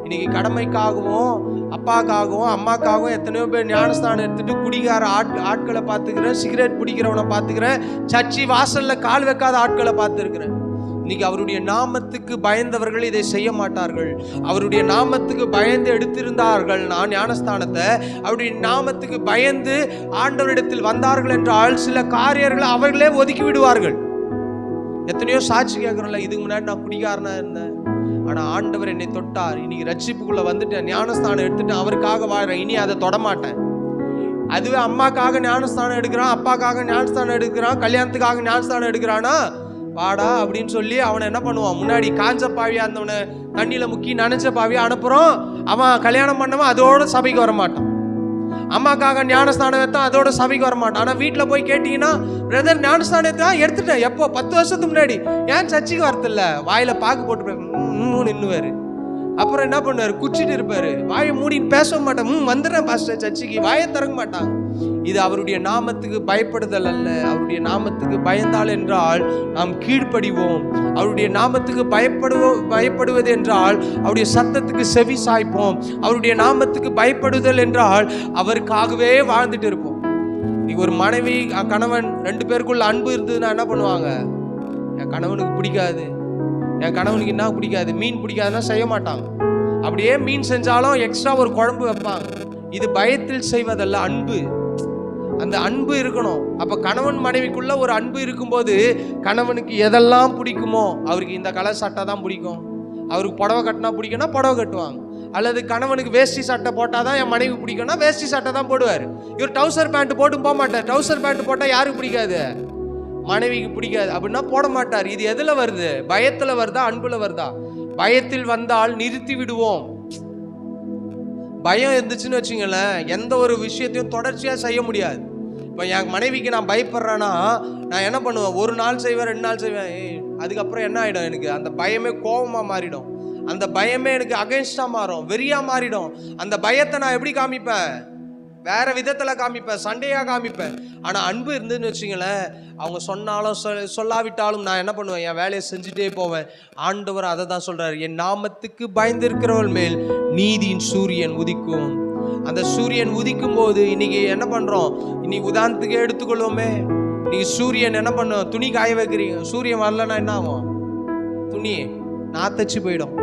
இன்னைக்கு கடமைக்காகவும் அப்பாக்காகவும் அம்மாக்காகவும் எத்தனையோ பேர் ஞானஸ்தானம் எடுத்துட்டு குடிகார ஆட்களை பார்த்துக்கிறேன், சிகரெட் பிடிக்கிறவனை பார்த்துக்கிறேன், சர்ச்சி வாசல்ல கால் வைக்காத ஆட்களை பார்த்துருக்கிறேன். இன்னைக்கு அவருடைய நாமத்துக்கு பயந்தவர்கள் இதை செய்ய மாட்டார்கள். அவருடைய நாமத்துக்கு பயந்து எடுத்திருந்தார்கள் நான் ஞானஸ்தானத்தை, அவருடைய நாமத்துக்கு பயந்து ஆண்டவரிடத்தில் வந்தார்கள் என்றால் சில காரியர்களை அவர்களே ஒதுக்கி விடுவார்கள். எத்தனையோ சாட்சி கேட்கிறோம்ல, இதுக்கு முன்னாடி நான் குடிகாரனா இருந்தேன், ஆனா ஆண்டவர் என்னை தொட்டார், இன்னைக்கு ரட்சிப்புக்குள்ள வந்துட்டேன், ஞானஸ்தானம் எடுத்துட்டு அவருக்காக வாழ்றேன், இனி அதை தொடமாட்டேன். அதுவே அம்மாக்காக ஞானஸ்தானம் எடுக்கிறான், அப்பாக்காக ஞானஸ்தானம் எடுக்கிறான், கல்யாணத்துக்காக ஞானஸ்தானம் எடுக்கிறானா, வாடா அப்படின்னு சொல்லி அவனை என்ன பண்ணுவான், முன்னாடி காஞ்ச பாவியா இருந்தவனை தண்ணியில முக்கி நனைச்ச பாவியா அனுப்புறோம். அவன் கல்யாணம் பண்ணவன் அதோட சபைக்கு வரமாட்டான். அம்மாக்காக ஞானஸ்தானம் எடுத்தான், அதோட சபைக்கு வரமாட்டான். ஆனா வீட்டுல போய் கேட்டீங்கன்னா, பிரதர் ஞானஸ்தானத்தை எடுத்துட்டேன், எப்போ 10 வருஷத்துக்கு முன்னாடி, ஏன் சர்ச்சைக்கு வரதில்ல, வாயில பாக்கு போட்டு நின்னுவாரு. அப்புறம் என்ன பண்ணுவாரு, குச்சிட்டு இருப்பாரு, வாயை மூடின்னு பேச மாட்டேன், வந்துடுறேன் பாஸ்டர் சர்ச்சைக்கு, வாயை திறக்க மாட்டாங்க. இது அவருடைய நாமத்துக்கு பயப்படுதல் அல்ல. அவருடைய நாமத்துக்கு பயந்தால் என்றால் நாம் கீழ்ப்படிவோம். அவருடைய நாமத்துக்கு பயப்படுவது என்றால் அவருடைய சத்தத்துக்கு செவி சாய்ப்போம். அவருடைய நாமத்துக்கு பயப்படுதல் என்றால் அவருக்காகவே வாழ்ந்துட்டு இருப்போம். நீங்க ஒரு மனைவி கணவன் 2 பேருக்குள்ள அன்பு இருந்ததுன்னா என்ன பண்ணுவாங்க, என் கணவனுக்கு பிடிக்காது, என் கணவனுக்கு என்ன பிடிக்காது, மீன் பிடிக்காதுன்னா செய்ய மாட்டாங்க. அப்படியே மீன் செஞ்சாலும் எக்ஸ்ட்ரா ஒரு குழம்பு வைப்பாங்க. இது பயத்தில் செய்வதல்ல, அன்பு. அந்த அன்பு இருக்கணும். அப்ப கணவன் மனைவிக்குள்ள ஒரு அன்பு இருக்கும்போது கணவனுக்கு எதெல்லாம் பிடிக்குமோ, அவருக்கு இந்த கலர் சட்டை தான் பிடிக்கும், அவருக்கு புடவை கட்டினா பிடிக்கும்னா புடவை கட்டுவாங்க. அல்லது கணவனுக்கு வேஷ்டி சட்டை போட்டாதான் என் மனைவி பிடிக்கும்னா வேஷ்டி சட்டை தான் போடுவார். இவர் டவுசர் பேண்ட் போட்டு போக மாட்டார். டவுசர் பேண்ட் போட்டா யாருக்கு பிடிக்காது, மனைவிக்கு பிடிக்காது, அப்படின்னா போட மாட்டார். இது எதுல வருது, பயத்துல வருதா அன்புல வருதா? பயத்தில் வந்தால் நிறுத்தி விடுவோம். பயம் இருந்துச்சுன்னு வச்சுங்களேன், எந்த ஒரு விஷயத்தையும் தொடர்ச்சியா செய்ய முடியாது. இப்போ என் மனைவிக்கு நான் பயப்படுறேன்னா நான் என்ன பண்ணுவேன், ஒரு நாள் செய்வேன், 2 நாள் செய்வேன், அதுக்கப்புறம் என்ன ஆகிடும், எனக்கு அந்த பயமே கோபமாக மாறிடும். அந்த பயமே எனக்கு அகைன்ஸ்டா மாறும், வெறியா மாறிடும். அந்த பயத்தை நான் எப்படி காமிப்பேன், வேற விதத்துல காமிப்பேன், சண்டையா காமிப்பேன். ஆனா அன்பு இருந்துன்னு வச்சுங்களேன், அவங்க சொன்னாலும் சொல்லாவிட்டாலும் நான் என்ன பண்ணுவேன், என் வேலையை செஞ்சுட்டே போவேன். ஆண்டவர் அதை தான் சொல்றாரு, என் நாமத்துக்கு பயந்திருக்கிறவள் மேல் நீதியின் சூரியன் உதிக்கும். அந்த சூரியன் உதிக்கும் போது இன்னைக்கு என்ன பண்றோம், இன்னைக்கு உதாரணத்துக்கு எடுத்துக்கொள்வோமே, இன்னைக்கு சூரியன் என்ன பண்ணும், துணி காய வைக்கிறீங்க, சூரியன் வரலன்னா என்ன ஆகும், துணி நாத்தச்சு போயிடும்.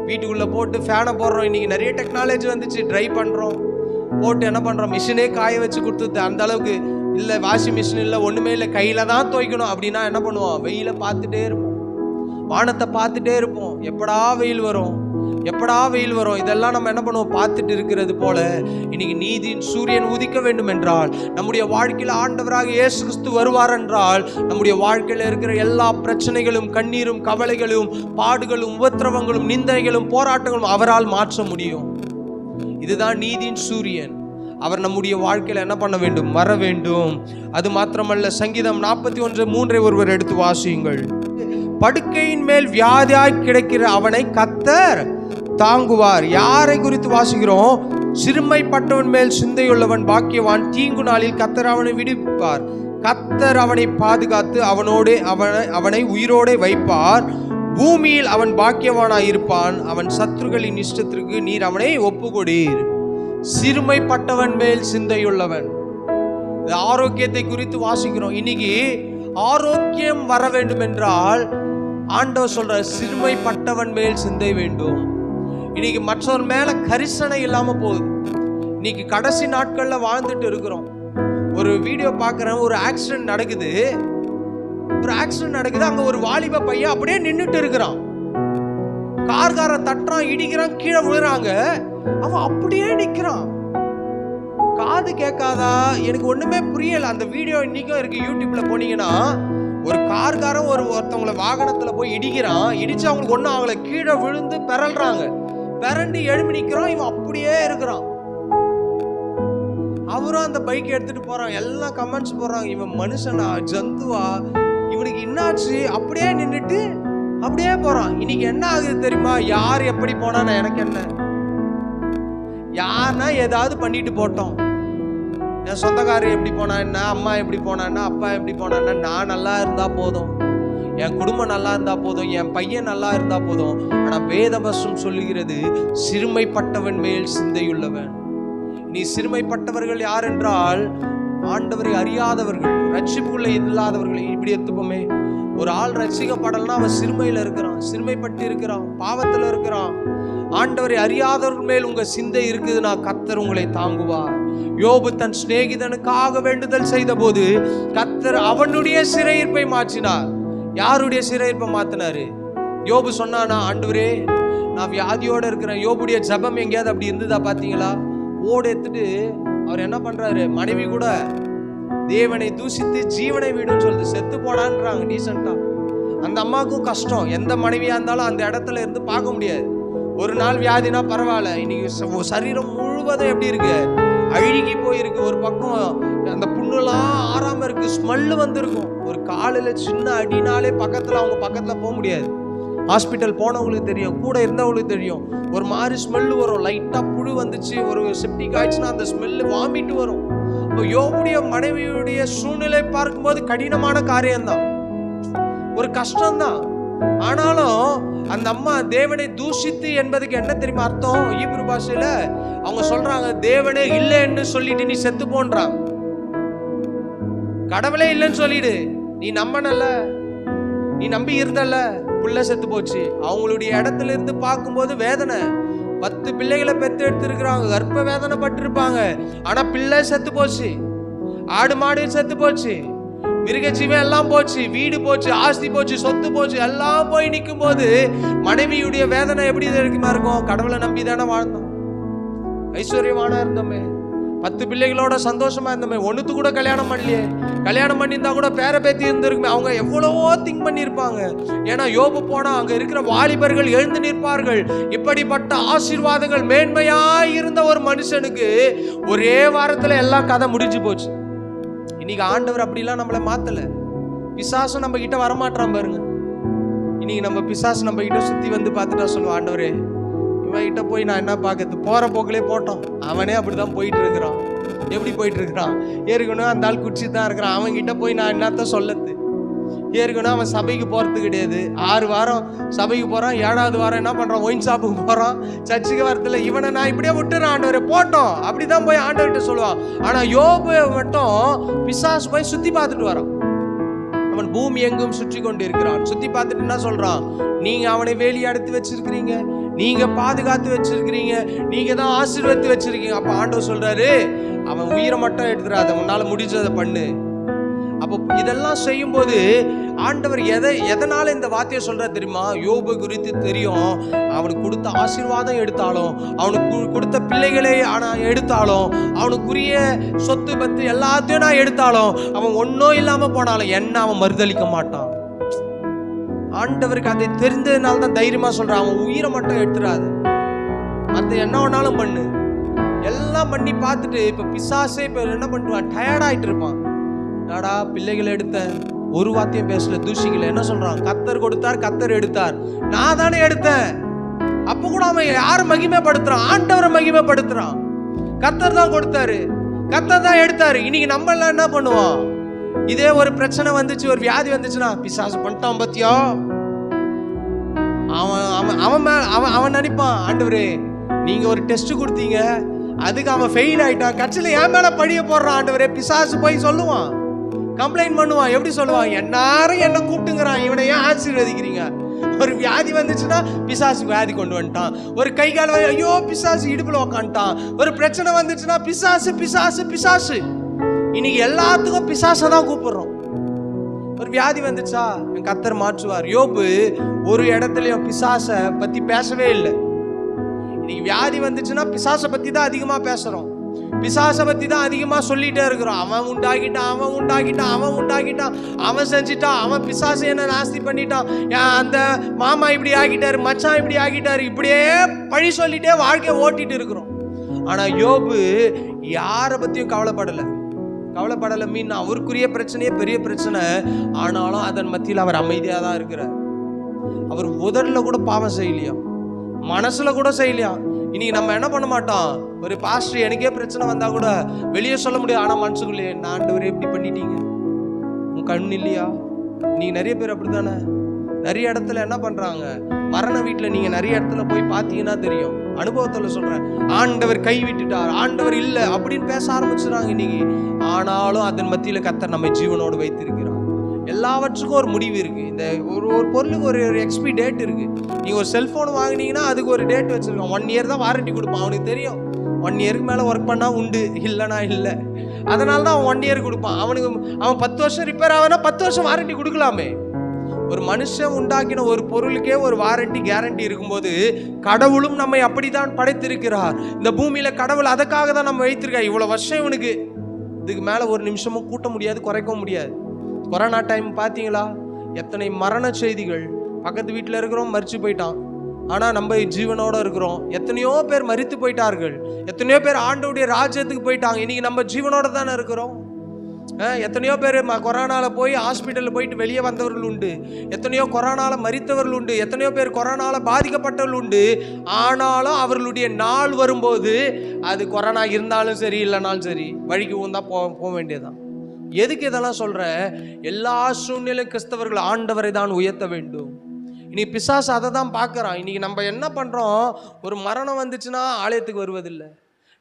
வீட்டுக்குள்ள போட்டு ஃபேனை போடுறோம், இன்னைக்கு நிறைய டெக்னாலஜி வந்துச்சு, ட்ரை பண்றோம், போட்டு என்ன பண்றோம், மிஷினே காய வச்சு கொடுத்துது. அந்த அளவுக்கு இல்லை, வாஷிங் மிஷின் இல்லை, ஒண்ணுமே இல்லை, கையில தான் துவைக்கணும். அப்படின்னா என்ன பண்ணுவோம், வெயில பார்த்துட்டே இருப்போம், வானத்தை பார்த்துட்டே இருப்போம், எப்படா வெயில் வரும், எப்படா வெயில் வரும். இதெல்லாம் நம்ம என்ன பண்ணுவோம், பார்த்துட்டு இருக்கிறது போல இன்னைக்கு நீதியின் சூரியன் உதிக்க வேண்டும் என்றால், நம்முடைய வாழ்க்கையில் ஆண்டவராக இயேசு கிறிஸ்து வருவார் என்றால், நம்முடைய வாழ்க்கையில் இருக்கிற எல்லா பிரச்சனைகளும், கண்ணீரும், கவலைகளும், பாடுகளும், உபத்திரவங்களும், நிந்தனைகளும், போராட்டங்களும் அவரால் மாற்ற முடியும். இதுதான் நீதியின் சூரியன். அவர் நம்முடைய வாழ்க்கையில் என்ன பண்ண வேண்டும், வர வேண்டும். அது மாத்திரமல்ல, சங்கீதம் 41:3 ஒருவர் எடுத்து வாசியுங்கள். படுக்கையின் மேல் வியாதியாய் கிடக்கிற அவனை கர்த்தர் தாங்குவார். யாரை குறித்து வாசிக்கிறோம்? சிறுமைப்பட்டவன் மேல் சிந்தையுள்ளவன் பாக்கியவான். தீங்கு நாளில் கர்த்தர் அவனை விடுவிப்பார். கர்த்தர் அவனை பாதுகாத்து அவனை உயிரோடே வைப்பார். பூமியில் அவன் பாக்கியவானாய் இருப்பான். அவன் சத்துருக்களின் இஷ்டத்திற்கு நீர் அவனை ஒப்புக்கொடீர். சிறுமைப்பட்டவன் மேல் சிந்தையுள்ளவன். ஆரோக்கியத்தை குறித்து வாசிக்கிறோம். இன்னைக்கு ஆரோக்கியம் வர வேண்டும் என்றால் ஆண்டவர் சொல்ற சிறுமைப்பட்டவன் மேல் சிந்தை வேண்டும். இன்னைக்கு மற்றவர் மேல கரிசனை இல்லாம போகுது. இன்னைக்கு கடைசி நாட்கள்ல வாழ்ந்துட்டு இருக்கிறோம். ஒரு வீடியோ பார்க்குறேன், ஒரு ஆக்சிடென்ட் நடக்குது. அங்க ஒரு வாலிப பையன் அப்படியே நின்றுட்டு இருக்கிறான். கார்காரன் தட்டுறான், இடிக்கிறான், கீழே விழுறாங்க. அவன் அப்படியே நிக்கிறான். காது கேட்காதா? எனக்கு ஒண்ணுமே புரியல. அந்த வீடியோ இன்னைக்கும் இருக்கு, யூடியூப்ல போனீங்கன்னா. ஒரு கார்காரன் ஒருத்தவங்களை வாகனத்துல போய் இடிக்கிறான். இடிச்சு அவங்களுக்கு ஒன்னும் அவங்கள கீழே விழுந்து பிறல்றாங்க. பிறண்டு எழுப்பி நிக்கிறான். இவன் அப்படியே இருக்கிறான். அவரும் அந்த பைக் எடுத்துட்டு போறான். எல்லாம் கமெண்ட்ஸ் போடுறாங்க, இவன் மனுஷனா ஜந்துவா, இவனுக்கு என்னாச்சு? அப்படியே நின்றுட்டு அப்படியே போறான். இன்னைக்கு என்ன ஆகுது தெரியுமா? யார் எப்படி போனா எனக்கு என்ன? யாருன்னா ஏதாவது பண்ணிட்டு போட்டோம். என் சொந்தக்காரர் எப்படி போனா என்ன, அம்மா எப்படி போனா என்ன, அப்பா எப்படி போனா என்ன, நான் நல்லா இருந்தா போதும், என் குடும்பம் நல்லா இருந்தா போதும், என் பையன் நல்லா இருந்தா போதும். ஆனா வேதவசம் சொல்லுகிறது சிறுமைப்பட்டவன் மேல் சிந்தையுள்ளவன். நீ சிறுமைப்பட்டவர்கள் யார் என்றால் ஆண்டவரை அறியாதவர்கள், ரட்சிப்புக்குள்ள இல்லாதவர்கள். இப்படி எடுத்துப்போமே, ஒரு ஆள் ரட்சிக்கப்படலன்னா அவன் சிறுமையில இருக்கிறான், சிறுமைப்பட்டு இருக்கிறான், பாவத்துல இருக்கிறான். ஆண்டவரை அறியாதவர்கள் மேல் உங்க சிந்தை இருக்குதுன்னா கர்த்தர் உங்களை தாங்குவார். யோபு தன் சிநேகிதனுக்காக வேண்டுதல் செய்த போது கர்த்தர் அவனுடைய சிறையிருப்பை மாற்றினார். யாருடைய சிறையிருப்பை மாத்தினாரு? யோபு சொன்னானா, ஆண்டவரே நான் வியாதியோட இருக்கிறேன். யோபுடைய ஜபம் எங்கேயாவது அப்படி இருந்ததா பாத்தீங்களா? ஓடு எடுத்துட்டு அவர் என்ன பண்றாரு? மனைவி கூட தேவனை தூசித்து ஜீவனை விடுன்னு சொல்லுது. செத்து போடான்றாங்க டீசெண்டா. அந்த அம்மாவுக்கும் கஷ்டம். எந்த மனைவியா இருந்தாலும் அந்த இடத்துல இருந்து பார்க்க முடியாது. ஒரு நாள் வியாதினா பரவாயில்ல, இன்னைக்கு சரீரம் முழுவதும் எப்படி இருக்கு? அழுகி போயிருக்கு. ஒரு பக்கம் அந்த புண்ணுலாம் ஆறாம இருக்கு, ஸ்மெல்லு வந்திருக்கும். ஒரு காலில் சின்ன அடினாலே அவங்க பக்கத்துல போக முடியாது. ஹாஸ்பிட்டல் போனவங்களுக்கு தெரியும், கூட இருந்தவங்களுக்கு தெரியும். ஒரு மாதிரி ஸ்மெல்லு வரும். லைட்டா புழு வந்துச்சு, ஒரு செப்டிக் ஆயிடுச்சுன்னா அந்த ஸ்மெல்லு வாமிட்டு வரும். இப்போ யோபுடைய மனைவியுடைய சூழ்நிலை பார்க்கும்போது கடினமான காரியம்தான், ஒரு கஷ்டம்தான். ஆனாலும் அந்த அம்மா தேவனை தூஷித்து என்பதுக்கு என்ன தெரியுமா அர்த்தம்? ஈப்ரு பாஷையில அவங்க சொல்றாங்க, தேவனே இல்லைன்னு சொல்லிட்டு நீ செத்து போன்றாங்க. கடவுளே இல்லைன்னு சொல்லிடு. நீ நம்பனல்ல, நீ நம்பி இருந்தல்ல, புள்ள செத்து போச்சு. அவங்களுடைய இடத்துல இருந்து பார்க்கும்போது வேதனை. 10 பிள்ளைகளை பெற்று எடுத்திருக்கிறாங்க, கர்ப்ப வேதனை பட்டிருப்பாங்க. ஆனா பிள்ளை செத்து போச்சு, ஆடு மாடு செத்து போச்சு, மிருகஜீவன் எல்லாம் போச்சு, வீடு போச்சு, ஆஸ்தி போச்சு, சொத்து போச்சு, எல்லாம் போய் நிற்கும் போது மனைவியுடைய வேதனை எப்படி இருக்குமா இருக்கும்? கடவுளை நம்பி தானே வாழ்ந்தோம், ஐஸ்வர்யமான இருந்தோமே, 10 பிள்ளைகளோட சந்தோஷமா இருந்தோமே, ஒண்ணுத்து கூட கல்யாணம் பண்ணலையே. கல்யாணம் பண்ணியிருந்தா கூட பேர பேத்தி இருந்திருக்குமே. அவங்க எவ்வளவோ திங்க் பண்ணியிருப்பாங்க. ஏன்னா யோபு போனா அங்க இருக்கிற வாலிபர்கள் எழுந்து நிற்பார்கள். இப்படிப்பட்ட ஆசீர்வாதங்கள் மேன்மையாய் இருந்த ஒரு மனுஷனுக்கு ஒரே வாரத்துல எல்லாம் கதை முடிஞ்சு போச்சு. இன்னைக்கு ஆண்டவர் அப்படிலாம் நம்மளை மாத்தல. பிசாசும் நம்ம கிட்ட வரமாட்டான் பாருங்க. இன்னைக்கு நம்ம பிசாசு நம்ம கிட்ட சுத்தி வந்து பார்த்துட்டா சொல்லுவான், ஆண்டவரே இவன் கிட்ட போய் நான் என்ன பார்க்கறது, போற போக்கிலே போட்டோம். அவனே அப்படிதான் போயிட்டு இருக்கிறான். எப்படி போயிட்டு இருக்கிறான்? ஏற்கனவே அந்த ஆள் குடிச்சு தான் இருக்கிறான். அவன் கிட்ட போய் நான் என்னத்த சொல்லது? ஏற்கனவே அவன் சபைக்கு போறது கிடையாது. 6 வாரம் சபைக்கு போறான், 7வது வாரம் என்ன பண்றான்? ஒயின் ஷாப்புக்கு போறான், சர்ச்சுக்கு வரத்துல. இவனை நான் இப்படியே விட்டுறேன் ஆண்டவரே, போட்டோம். அப்படிதான் போய் ஆண்டவர்கிட்ட சொல்லுவான். ஆனா யோபு மட்டும் பிசாசு போய் சுத்தி பார்த்துட்டு வரான். அவன் பூமி எங்கும் சுற்றி கொண்டு இருக்கிறான். சுத்தி பார்த்துட்டு என்ன சொல்றான்? நீங்க அவனை வேலி அடுத்து வச்சிருக்கிறீங்க, நீங்க பாதுகாத்து வச்சிருக்கிறீங்க, நீங்க தான் ஆசீர்வதித்து வச்சிருக்கீங்க. அப்ப ஆண்டவர் சொல்றாரு, அவன் உயிரை மட்டும் எடுத்துறாத, உன்னால முடிஞ்சதை பண்ணு. அப்போ இதெல்லாம் செய்யும் போது ஆண்டவர் எதனால இந்த வார்த்தையை சொல்ற தெரியுமா? யோபு குறித்து தெரியும். அவனுக்கு கொடுத்த ஆசீர்வாதம் எடுத்தாலும், அவனுக்கு கொடுத்த பிள்ளைகளை எடுத்தாலும், அவனுக்குரிய சொத்து பத்து எல்லாத்தையும் நான் எடுத்தாலும், அவன் ஒன்னும் இல்லாம போனாலும் என்ன அவன் மறுதளிக்க மாட்டான். ஆண்டவருக்கு அதை தெரிந்ததுனால தான் தைரியமா சொல்றான், அவன் உயிரை மட்டும் எடுத்துறாது, மற்ற என்ன வேணாலும் பண்ணு. எல்லாம் பண்ணி பார்த்துட்டு இப்ப பிசாசே இப்ப என்ன பண்ணுவான்? டயர்ட் ஆயிட்டு இருப்பான். நாடா பிள்ளைகளை எடுத்தேன், ஒரு வார்த்தையும் பேசல, தூஷிக்கல. என்ன சொல்றான்? கர்த்தர் கொடுத்தார், கர்த்தர் எடுத்தார், நான் தானே எடுத்தேன். அப்ப கூட அவன் யாரை மகிமைப்படுத்துறான்? ஆண்டவரை மகிமைப்படுத்துறான். கர்த்தர் தான் கொடுத்தாரு, கர்த்தர் தான் எடுத்தாரு. இன்னைக்கு நம்ம எல்லாம் என்ன பண்ணுவோம்? இதே ஒரு பிரச்சனை வந்துச்சு, ஒரு வியாதி வந்துச்சுன்னா, பிசாசு பண்ணிட்டான் பத்தியா, அவன் நினைப்பான், ஆண்டவரே நீங்க ஒரு டெஸ்ட் கொடுத்தீங்க, அதுக்கு அவன் ஃபெயில் ஆயிட்டான், கட்சியில என் மேல பழிய போடுறான் ஆண்டவரே. பிசாசு போய் சொல்லுவான், கம்ப்ளைண்ட் பண்ணுவான். எப்படி சொல்லுவான்? எல்லாரும் என்ன கூப்பிட்டுங்கிறான், இவனை ஏன் ஆசீர்வதிக்கிறீங்க? ஒரு வியாதி வந்துச்சுன்னா பிசாசு வியாதி கொண்டு வந்துட்டான். ஒரு கை கால் ஐயோ பிசாசு இடுப்புல உக்காந்துட்டான். ஒரு பிரச்சனை வந்துச்சுன்னா பிசாசு பிசாசு பிசாசு. இன்னைக்கு எல்லாத்துக்கும் பிசாசை தான் கூப்பிடுறோம். ஒரு வியாதி வந்துச்சா, கர்த்தர் மாற்றுவார். யோபு ஒரு இடத்துலயும் பிசாசை பத்தி பேசவே இல்லை. இன்னைக்கு வியாதி வந்துச்சுன்னா பிசாசை பத்தி தான் அதிகமா பேசுறோம், பிசாசை பத்தி தான் அதிகமா சொல்லிட்டே இருக்கிறோம். அவன் உண்டாக்கிட்டான், அவன் உண்டாக்கிட்டான், அவன் உண்டாக்கிட்டான், அவன் செஞ்சிட்டான், அவன் பிசாசு என்ன நாஸ்தி பண்ணிட்டான், அந்த மாமா இப்படி ஆகிட்டாரு, மச்சான் இப்படி ஆகிட்டாரு, இப்படியே பழி சொல்லிட்டே வாழ்க்கையை ஓட்டிட்டு இருக்கிறோம். ஆனா யோபு யாரை பத்தியும் கவலைப்படலை. மீன் அவருக்குரிய பிரச்சனையே பெரிய பிரச்சனை, ஆனாலும் அதன் மத்தியில் அவர் அமைதியா தான் இருக்கிறார். அவர் உதடுல கூட பாவம் செய்யலையா, மனசுல கூட செய்யலையா. இன்னைக்கு நம்ம என்ன பண்ண மாட்டோம்? ஒரு பாஸ்டர் எனக்கே பிரச்சனை வந்தா கூட வெளியே சொல்ல முடியாது, ஆனா மனசுக்குள்ளே நான் ஆண்டவரே இப்படி பண்ணிட்டீங்க, உன் கண் இல்லையா? நீங்க நிறைய பேர் அப்படித்தானே. நிறைய இடத்துல என்ன பண்றாங்க, மரண வீட்டுல நீங்க நிறைய இடத்துல போய் பார்த்தீங்கன்னா தெரியும், அனுபவத்துல சொல்றேன், ஆண்டவர் கை விட்டுட்டார், ஆண்டவர் இல்ல அப்படின்னு பேச ஆரம்பிச்சுறாங்க இன்னைக்கு. ஆனாலும் அதன் மத்தியில கர்த்தர் நம்மை ஜீவனோடு வைத்திருக்கிறார். எல்லாவற்றுக்கும் ஒரு முடிவு இருக்கு. இந்த ஒரு பொருளுக்கு ஒரு எக்ஸ்பி டேட் இருக்கு. நீங்க ஒரு செல்போன் வாங்கினீங்கன்னா அதுக்கு ஒரு டேட் வச்சிருக்கான். 1 இயர் தான் வாரண்டி கொடுப்பான். அவனுக்கு தெரியும் 1 இயருக்கு மேல ஒர்க் பண்ணா உண்டு, இல்லைனா இல்லை. அதனால தான் அவன் 1 இயர் கொடுப்பான். அவன் 10 வருஷம் ரிப்பேர் ஆகுனா 10 வருஷம் வாரண்டி கொடுக்கலாமே. ஒரு மனுஷன் உண்டாக்கின ஒரு பொருளுக்கே ஒரு வாரண்டி கேரண்டி இருக்கும்போது, கடவுளும் நம்மை அப்படித்தான் படைத்திருக்கிறார். இந்த பூமியில கடவுள் அதுக்காக தான் நம்ம வைத்திருக்கார். இவ்வளவு வருஷம் இவனுக்கு, இதுக்கு மேல ஒரு நிமிஷமும் கூட்ட முடியாது, குறைக்கவும் முடியாது. கொரோனா டைம் பார்த்தீங்களா? எத்தனை மரண செய்திகள். பக்கத்து வீட்டில் இருக்கிறோம், மரிச்சு போயிட்டான், ஆனால் நம்ம ஜீவனோட இருக்கிறோம். எத்தனையோ பேர் மரித்து போயிட்டார்கள், எத்தனையோ பேர் ஆண்டவருடைய ராஜ்யத்துக்கு போயிட்டாங்க. இன்னைக்கு நம்ம ஜீவனோட தானே இருக்கிறோம். எத்தனையோ பேர் கொரோனாவில் போய் ஹாஸ்பிட்டலில் போயிட்டு வெளியே வந்தவர்கள் உண்டு, எத்தனையோ கொரோனாவில் மரித்தவர்கள் உண்டு, எத்தனையோ பேர் கொரோனாவில் பாதிக்கப்பட்டவர்கள் உண்டு. ஆனாலும் அவர்களுடைய நாள் வரும்போது, அது கொரோனா இருந்தாலும் சரி இல்லைனாலும் சரி, வழிக்கு ஊந்தா போக வேண்டியதுதான். எதுக்கு இதெல்லாம் சொல்ற? எல்லா சூழ்நிலை கிறிஸ்தவர்கள் ஆண்டவரை தான் உயர்த்த வேண்டும். இன்னைக்கு பிசாசு அதை தான் பார்க்குறான். இன்னைக்கு நம்ம என்ன பண்ணுறோம்? ஒரு மரணம் வந்துச்சுன்னா ஆலயத்துக்கு வருவதில்லை,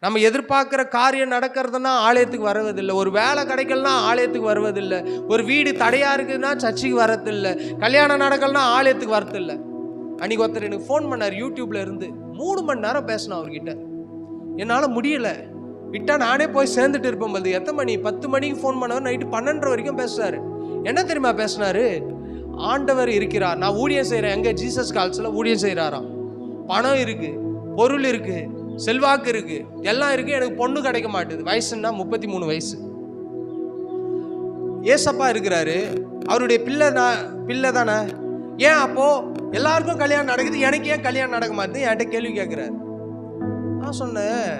நம்ம எதிர்பார்க்குற காரியம் நடக்கிறதுனா ஆலயத்துக்கு வருவதில்லை, ஒரு வேலை கிடைக்கலனா ஆலயத்துக்கு வருவதில்லை, ஒரு வீடு தடையாக இருக்குதுன்னா சர்ச்சுக்கு வரதில்லை, கல்யாணம் நடக்கலனா ஆலயத்துக்கு வரதில்லை. அன்றைக்கி ஒருத்தர் எனக்கு ஃபோன் பண்ணார், யூடியூப்ல இருந்து 3 மணி நேரம் பேசினேன் அவர்கிட்ட. என்னால் முடியலை, விட்டா நானே போய் சேர்ந்துட்டு இருப்பேன். போது எத்தனை மணி? 10 மணிக்கு ஃபோன் பண்ணவர் நைட்டு 12:30 வரைக்கும் பேசுறாரு. என்ன தெரியுமா பேசினாரு? ஆண்டவர் இருக்கிறார், நான் ஊழியம் செய்கிறேன். எங்கே? ஜீசஸ் கால்ஸில் ஊழியம் செய்கிறாராம். பணம் இருக்கு, பொருள் இருக்கு, செல்வாக்கு இருக்கு, எல்லாம் இருக்கு, எனக்கு பொண்ணு கிடைக்க மாட்டேது. வயசுன்னா 33 வயசு. ஏசப்பா இருக்கிறாரு, அவருடைய பிள்ளை தானே, ஏன் அப்போ எல்லாருக்கும் கல்யாணம் நடக்குது, எனக்கு ஏன் கல்யாணம் நடக்க மாட்டேது? என்கிட்ட கேள்வி கேட்குறாரு. நான் சொன்னேன்,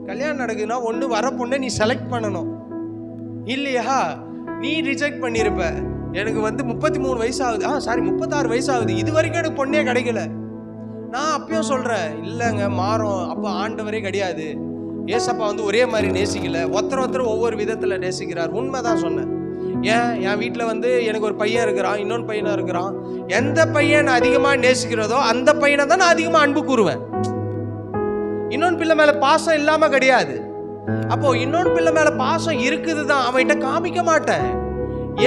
கல்யாணம் நடக்குதுன்னா ஒன்று வர பொண்ணை நீ செலக்ட் பண்ணணும், இல்லையா நீ ரிஜெக்ட் பண்ணியிருப்ப. எனக்கு 33 வயசு ஆகுது, 36 வயசு ஆகுது, இது வரைக்கும் எனக்கு பொண்ணே கிடைக்கல. நான் அப்பயும் சொல்கிறேன், இல்லைங்க மாறும். அப்போ ஆண்டவரே கிடையாது, ஏசப்பா ஒரே மாதிரி நேசிக்கல, ஒருத்தர் ஒவ்வொரு விதத்தில் நேசிக்கிறார். உண்மை தான் சொன்னேன். என் வீட்டில் எனக்கு ஒரு பையன் இருக்கிறான், இன்னொன்று பையனாக இருக்கிறான். எந்த பையன் நான் அதிகமாக நேசிக்கிறதோ அந்த பையனை தான் நான் அதிகமாக அன்பு கூறுவேன். இன்னொன்று பிள்ளை மேலே பாசம் இல்லாமல் கிடையாது. அப்போ இன்னொன்று பிள்ளை மேலே பாசம் இருக்குது தான், அவன்கிட்ட காமிக்க மாட்டேன்.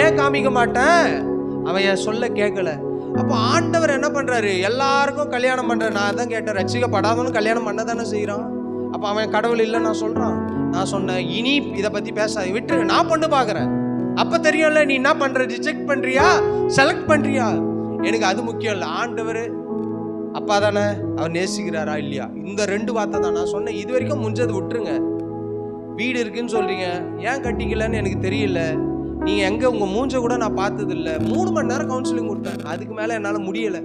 ஏன் காமிக்க மாட்டேன்? அவன் என் சொல்ல கேட்கல. அப்போ ஆண்டவர் என்ன பண்ணுறாரு? எல்லாருக்கும் கல்யாணம் பண்ணுற. நான் தான் கேட்டேன், ரட்சிக்கப்படாதவனும் கல்யாணம் பண்ண தானே செய்கிறான். அப்போ அவன் கடவுள் இல்லைன்னு நான் சொல்கிறான். நான் சொன்னேன், இனி இதை பற்றி பேசாது, விட்டுரு, நான் பொண்ணு பார்க்குறேன். அப்போ தெரியும்ல நீ என்ன பண்ணுற, ரிஜெக்ட் பண்ணுறியா செலக்ட் பண்ணுறியா? எனக்கு அது முக்கியம் இல்லை. ஆண்டவர் அப்பா தானே, அவர் நேசிக்கிறாரா இல்லையா? இந்த 2 வார்த்தை தான் நான் சொன்னேன். இது வரைக்கும் முடிஞ்சது விட்டுருங்க. வீடு இருக்குன்னு சொல்றீங்க, ஏன் கட்டிக்கலன்னு எனக்கு தெரியல. நீங்க எங்க உங்க மூஞ்ச கூட நான் பார்த்தது இல்லை. 3 மணி நேரம் கவுன்சிலிங் கொடுத்தேன், அதுக்கு மேல என்னால முடியல.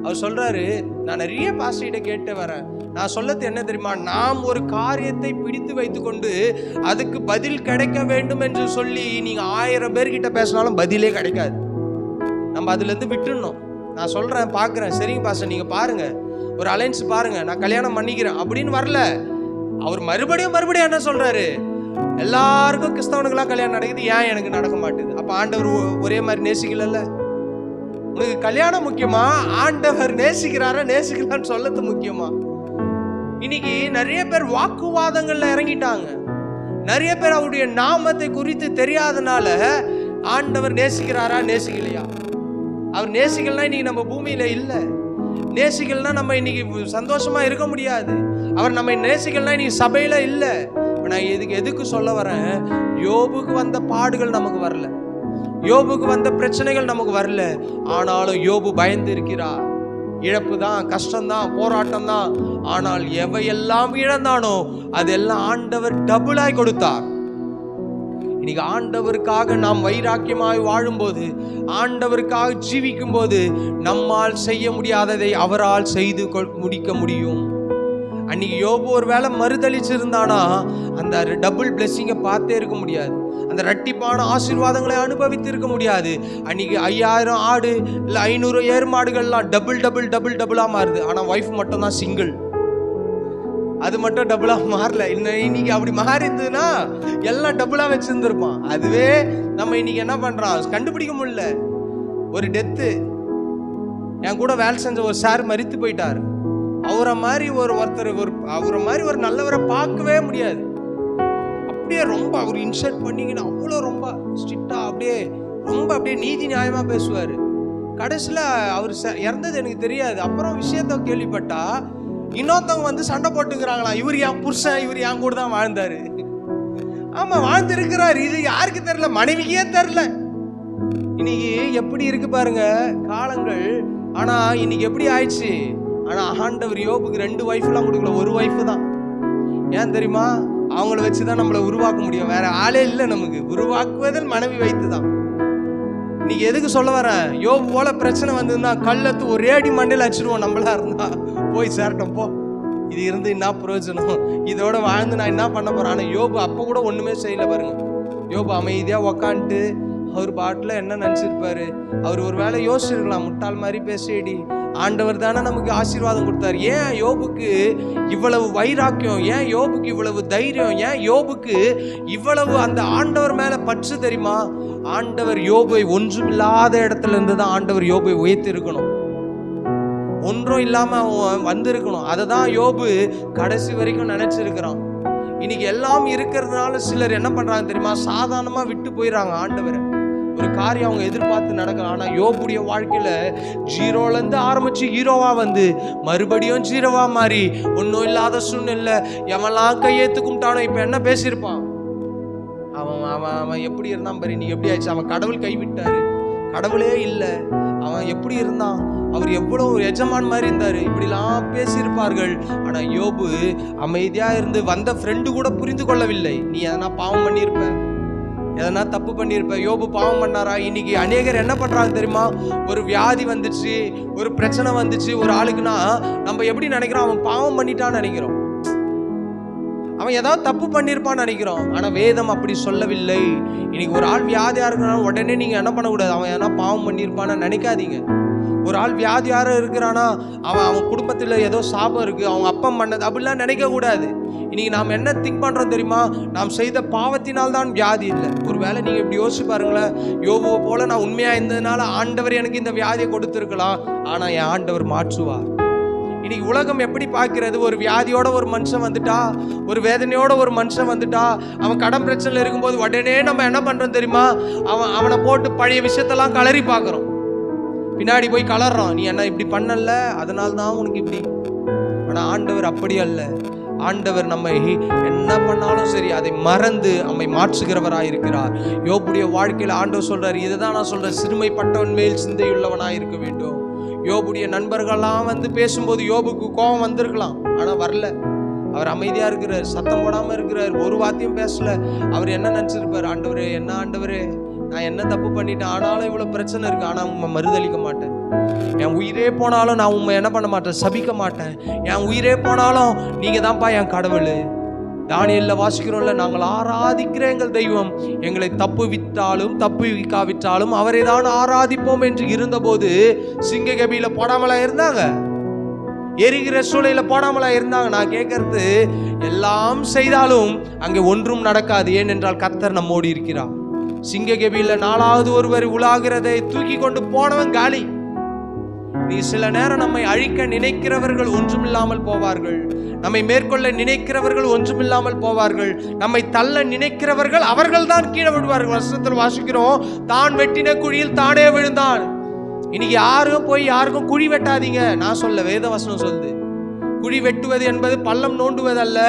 அவர் சொல்றாரு, நான் நிறைய பாஸ்டர்கிட்ட கேட்டு வரேன், நான் சொல்லது என்ன தெரியுமா, நாம் ஒரு காரியத்தை பிடித்து வைத்துக்கொண்டு அதுக்கு பதில் கிடைக்க வேண்டும் என்று சொல்லி நீங்க 1000 பேர்கிட்ட பேசினாலும் பதிலே கிடைக்காது. நம்ம அதுல இருந்து விட்டுடணும். நான் சொல்றேன், பாக்குறேன், சரிங்க பாஸ்டர் நீங்க பாருங்க, ஒரு அலைன்ஸ் பாருங்க, நான் கல்யாணம் பண்ணிக்கிறேன் அப்படின்னு வரல. அவர் மறுபடியும் என்ன சொல்றாரு, எல்லாருக்கும் கிறிஸ்தவனுக்கெல்லாம் கல்யாணம் நடக்குது, ஏன் எனக்கு நடக்க மாட்டேது? அப்ப ஆண்டவர் ஒரே மாதிரி நேசிக்கல. உனக்கு கல்யாணம் முக்கியமா, ஆண்டவர் நேசிக்கலான்னு சொல்லது முக்கியமா? இன்னைக்கு நிறைய பேர் வாக்குவாதங்கள்ல இறங்கிட்டாங்க. நிறைய பேர் அவருடைய நாமத்தை குறித்து தெரியாதனால ஆண்டவர் நேசிக்கலையா? அவர் நேசிக்கலனா இன்னைக்கு நம்ம பூமியில இல்ல. நேசிக்கலனா நம்ம இன்னைக்கு சந்தோஷமா இருக்க முடியாது. அவர் நம்ம நேசிக்கலனா இன்னைக்கு சபையில இல்ல. நான் எதுக்கு சொல்ல வரேன், யோபுக்கு வந்த பாடுகள் நமக்கு வரல, யோபுக்கு வந்த பிரச்சனைகள் நமக்கு வரல. ஆனாலும் யோபு பயந்து இருக்கிறார். இழப்பு தான், கஷ்டம்தான், போராட்டம் தான். ஆனால் எவையெல்லாம் இழந்தானோ அதெல்லாம் ஆண்டவர் டபுளாய் கொடுத்தார். இன்னைக்கு ஆண்டவருக்காக நாம் வைராக்கியமாய் வாழும்போது, ஆண்டவருக்காக ஜீவிக்கும் போது, நம்மால் செய்ய முடியாததை அவரால் செய்து முடிக்க முடியும். அன்னைக்கு யோபு ஒரு வேளை மறுதளிச்சிருந்தானா அந்த டபுள் பிளெஸிங்கை பார்த்தே இருக்க முடியாது, அந்த இரட்டிப்பான ஆசீர்வாதங்களை அனுபவித்து இருக்க முடியாது. அன்னைக்கு 5000 ஆடு இல்லை 500 ஏர் மாடுகள்லாம் டபுளா மாறுது. ஆனால் ஒய்ஃப் மட்டும் தான் சிங்கிள், அது மட்டும் டபுளா மாறல. இன்னைக்கு அப்படி மாறி இருந்ததுன்னா எல்லாம் டபுளா வச்சிருந்துருப்பான். அதுவே நம்ம இன்னைக்கு என்ன பண்றோம் கண்டுபிடிக்க முடியல. ஒரு டெத்து, என் கூட வேலை செஞ்ச ஒரு சார் மரித்து போயிட்டார். அவரை மாதிரி அவரை மாதிரி ஒரு நல்லவரை பார்க்கவே முடியாது. அப்படியே ரொம்ப அவர் இன்சல்ட் பண்ணிக்கின்னு அவ்வளோ ரொம்ப ஸ்ட்ரிக்டா அப்படியே நீதி நியாயமா பேசுவார். கடைசியில் அவர் இறந்தது எனக்கு தெரியாது. அப்புறம் விஷயத்த கேள்விப்பட்டா இன்னொருத்தவங்க வந்து சண்டை போட்டுக்கிறாங்களா, இவர் என் புருஷன், இவர் என் கூட தான் வாழ்ந்தாரு. ஆமா, வாழ்ந்து இருக்கிறாரு. இது யாருக்கு தெரியல, மனைவிக்கே தெரியல. இன்னைக்கு எப்படி இருக்கு பாருங்க காலங்கள். ஆனா இன்னைக்கு எப்படி ஆயிடுச்சு, ஆனா ஆண்டவர் யோபுக்கு 2 ஒய்ஃப்லாம் கொடுக்கல, ஒரு ஒய்ஃப் தான். ஏன் தெரியுமா, அவங்கள வச்சுதான் நம்மளை உருவாக்க முடியும், வேற ஆளே இல்லை நமக்கு. உருவாக்குவதில் மனைவி வைத்துதான். இன்னைக்கு எதுக்கு சொல்ல வரேன், யோபு போல பிரச்சனை வந்ததுன்னா கல்லத்து ஒரே அடி மண்ணில் அடிச்சிடுவோம். நம்மளா இருந்தா போய் சேரட்டும் போ, இது இருந்து என்ன பிரயோஜனம், இதோட வாழ்ந்து நான் என்ன பண்ண போறேன். ஆனா யோபு அப்ப கூட ஒண்ணுமே செய்யல பாருங்க. யோபு அமைதியா உக்காந்துட்டு அவர் பாட்டில் என்ன நினைச்சிருப்பாரு. அவர் ஒரு வேளை யோசிச்சிருக்கலாம், முட்டாள் மாதிரி பேசிடி, ஆண்டவர் தானே நமக்கு ஆசீர்வாதம் கொடுத்தாரு. ஏன் யோபுக்கு இவ்வளவு வைராக்கியம், ஏன் யோபுக்கு இவ்வளவு தைரியம், ஏன் யோபுக்கு இவ்வளவு அந்த ஆண்டவர் மேல பற்று தெரியுமா? ஆண்டவர் யோபை ஒன்றுமில்லாத இடத்துல இருந்து தான் ஆண்டவர் யோபை உயர்த்தி இருக்கணும். ஒன்றும் இல்லாம அவன் வந்திருக்கணும். அதை தான் யோபு கடைசி வரைக்கும் நினைச்சிருக்கிறான். இன்னைக்கு எல்லாம் இருக்கிறதுனால சிலர் என்ன பண்றாங்க தெரியுமா, சாதாரணமா விட்டு போயிடறாங்க ஆண்டவரை. ஒரு காரியம் அவங்க எதிர்பார்த்து நடக்கலாம். ஆனா யோபுடைய வாழ்க்கையில 0ல இருந்து ஆரம்பிச்சு ஹீரோவா வந்து மறுபடியும் 0வா மாறி ஒன்னும் இல்லாத சூழ்நிலை எவெல்லாம் கையெழுத்து கும்பிட்டானோ இப்ப என்ன பேசியிருப்பான். அவன் எப்படி இருந்தான் பாரு, நீ எப்படி ஆயிடுச்சு, அவன் கடவுள் கைவிட்டாரு, கடவுளே இல்லை, அவன் எப்படி இருந்தான், அவர் எவ்வளவு ஒரு எஜமான் மாதிரி இருந்தாரு, இப்படிலாம் பேசியிருப்பார்கள். ஆனா யோபு அமைதியா இருந்து வந்த ஃப்ரெண்டு கூட புரிந்து கொள்ளவில்லை. நீ எதனா பாவம் பண்ணியிருப்ப, எதனா தப்பு பண்ணியிருப்ப. யோபு பாவம் பண்ணாரா? இன்னைக்கு அநேகர் என்ன பண்றாங்க தெரியுமா, ஒரு வியாதி வந்துச்சு, ஒரு பிரச்சனை வந்துச்சு ஒரு ஆளுக்குன்னா நம்ம எப்படி நினைக்கிறோம், அவன் பாவம் பண்ணிட்டான்னு நினைக்கிறோம், அவன் ஏதாவது தப்பு பண்ணியிருப்பான்னு நினைக்கிறோம். ஆனா வேதம் அப்படி சொல்லவில்லை. இன்னைக்கு ஒரு ஆள் வியாதியா இருக்கிறான் உடனே நீங்க என்ன பண்ணக்கூடாது, அவன் எதனா பாவம் பண்ணியிருப்பான்னு நினைக்காதீங்க. ஒரு ஆள் வியாதியார இருக்கிறானா அவன் குடும்பத்தில் ஏதோ சாபம் இருக்கு, அவங்க அப்பம் பண்ணது, அப்படிலாம் நினைக்க கூடாது. இன்னைக்கு நாம் என்ன திங்க் பண்றோம் தெரியுமா, நாம் செய்த பாவத்தினால் தான் வியாதி இல்லை. ஒருவேளை நீங்க இப்படி யோசிச்சு பாருங்களேன், யோபுவை போல நான் உண்மையா இருந்ததுனால ஆண்டவர் எனக்கு இந்த வியாதியை கொடுத்திருக்கலாம், ஆனா என் ஆண்டவர் மாற்றுவார். இன்னைக்கு உலகம் எப்படி பார்க்கிறது, ஒரு வியாதியோட ஒரு மனுஷன் வந்துட்டா, ஒரு வேதனையோட ஒரு மனுஷன் வந்துட்டா, அவன் கடன் பிரச்சனையில் இருக்கும்போது உடனே நம்ம என்ன பண்றோம் தெரியுமா, அவனை போட்டு பழைய விஷயத்தெல்லாம் கலரி பார்க்கிறோம், பின்னாடி போய் கலர்றோம், நீ என்ன இப்படி பண்ணல அதனால தான் உனக்கு இப்படி. ஆனா ஆண்டவர் அப்படி அல்ல. ஆண்டவர் நம்மை என்ன பண்ணாலும் சரி அதை மறந்து நம்மை மாற்றுகிறவராய் இருக்கிறார். யோபுடைய வாழ்க்கையில் ஆண்டவர் சொல்றாரு, இதுதான் நான் சொல்றேன், சிறுமைப்பட்டவன் மேல் சிந்தையுள்ளவனாய் இருக்க வேண்டும். யோபுடைய நண்பர்கள்லாம் வந்து பேசும்போது யோபுக்கு கோபம் வந்திருக்கலாம், ஆனா வரல. அவர் அமைதியா இருக்கிறார், சத்தம் போடாம இருக்கிறார், ஒரு வார்த்தையும் பேசல. அவர் என்ன நினைச்சிருப்பார், ஆண்டவரே என்ன ஆண்டவரே நான் என்ன தப்பு பண்ணிட்டேன், ஆனாலும் இவ்வளவு பிரச்சனை இருக்கு, ஆனா உண்மை மறுதளிக்க மாட்டேன். என் உயிரே போனாலும் நான் உண்மை என்ன பண்ண மாட்டேன், சபிக்க மாட்டேன். என் உயிரே போனாலும் நீங்க தான்ப்பா என் கடவுள். தானியேல்ல வாசிக்கிறோம்ல, நாங்கள் ஆராதிக்கிற எங்கள் தெய்வம் எங்களை தப்புவித்தாலும் தப்புவிக்காவிட்டாலும் அவரை தான் ஆராதிப்போம் என்று இருந்தபோது சிங்க கபியில போடாமலா இருந்தாங்க, எரிகிற சூளையில போடாமலா இருந்தாங்க. நான் கேட்கறது, எல்லாம் செய்தாலும் அங்கே ஒன்றும் நடக்காது. ஏனென்றால் கர்த்தர் நம்மோடு இருக்கிறார். சிங்க கபியில 4வது ஒருவர் உலாகிறதை தூக்கி கொண்டு போனவன் காலி. நீ சில நேரம் நம்மை அழிக்க நினைக்கிறவர்கள் ஒன்றுமில்லாமல் போவார்கள், நம்மை மேற்கொள்ள நினைக்கிறவர்கள் ஒன்றுமில்லாமல் போவார்கள், நம்மை தள்ள நினைக்கிறவர்கள் அவர்கள் தான் கீழே விடுவார்கள். வசனத்தில் வாசிக்கிறோம், தான் வெட்டின குழியில் தானே விழுந்தான். இன்னைக்கு யாரும் போய் யாருக்கும் குழி வெட்டாதீங்க. நான் சொல்ல, வேத வசனம் சொல்லுது, குழி வெட்டுவது என்பது பள்ளம் நோண்டுவது அல்ல.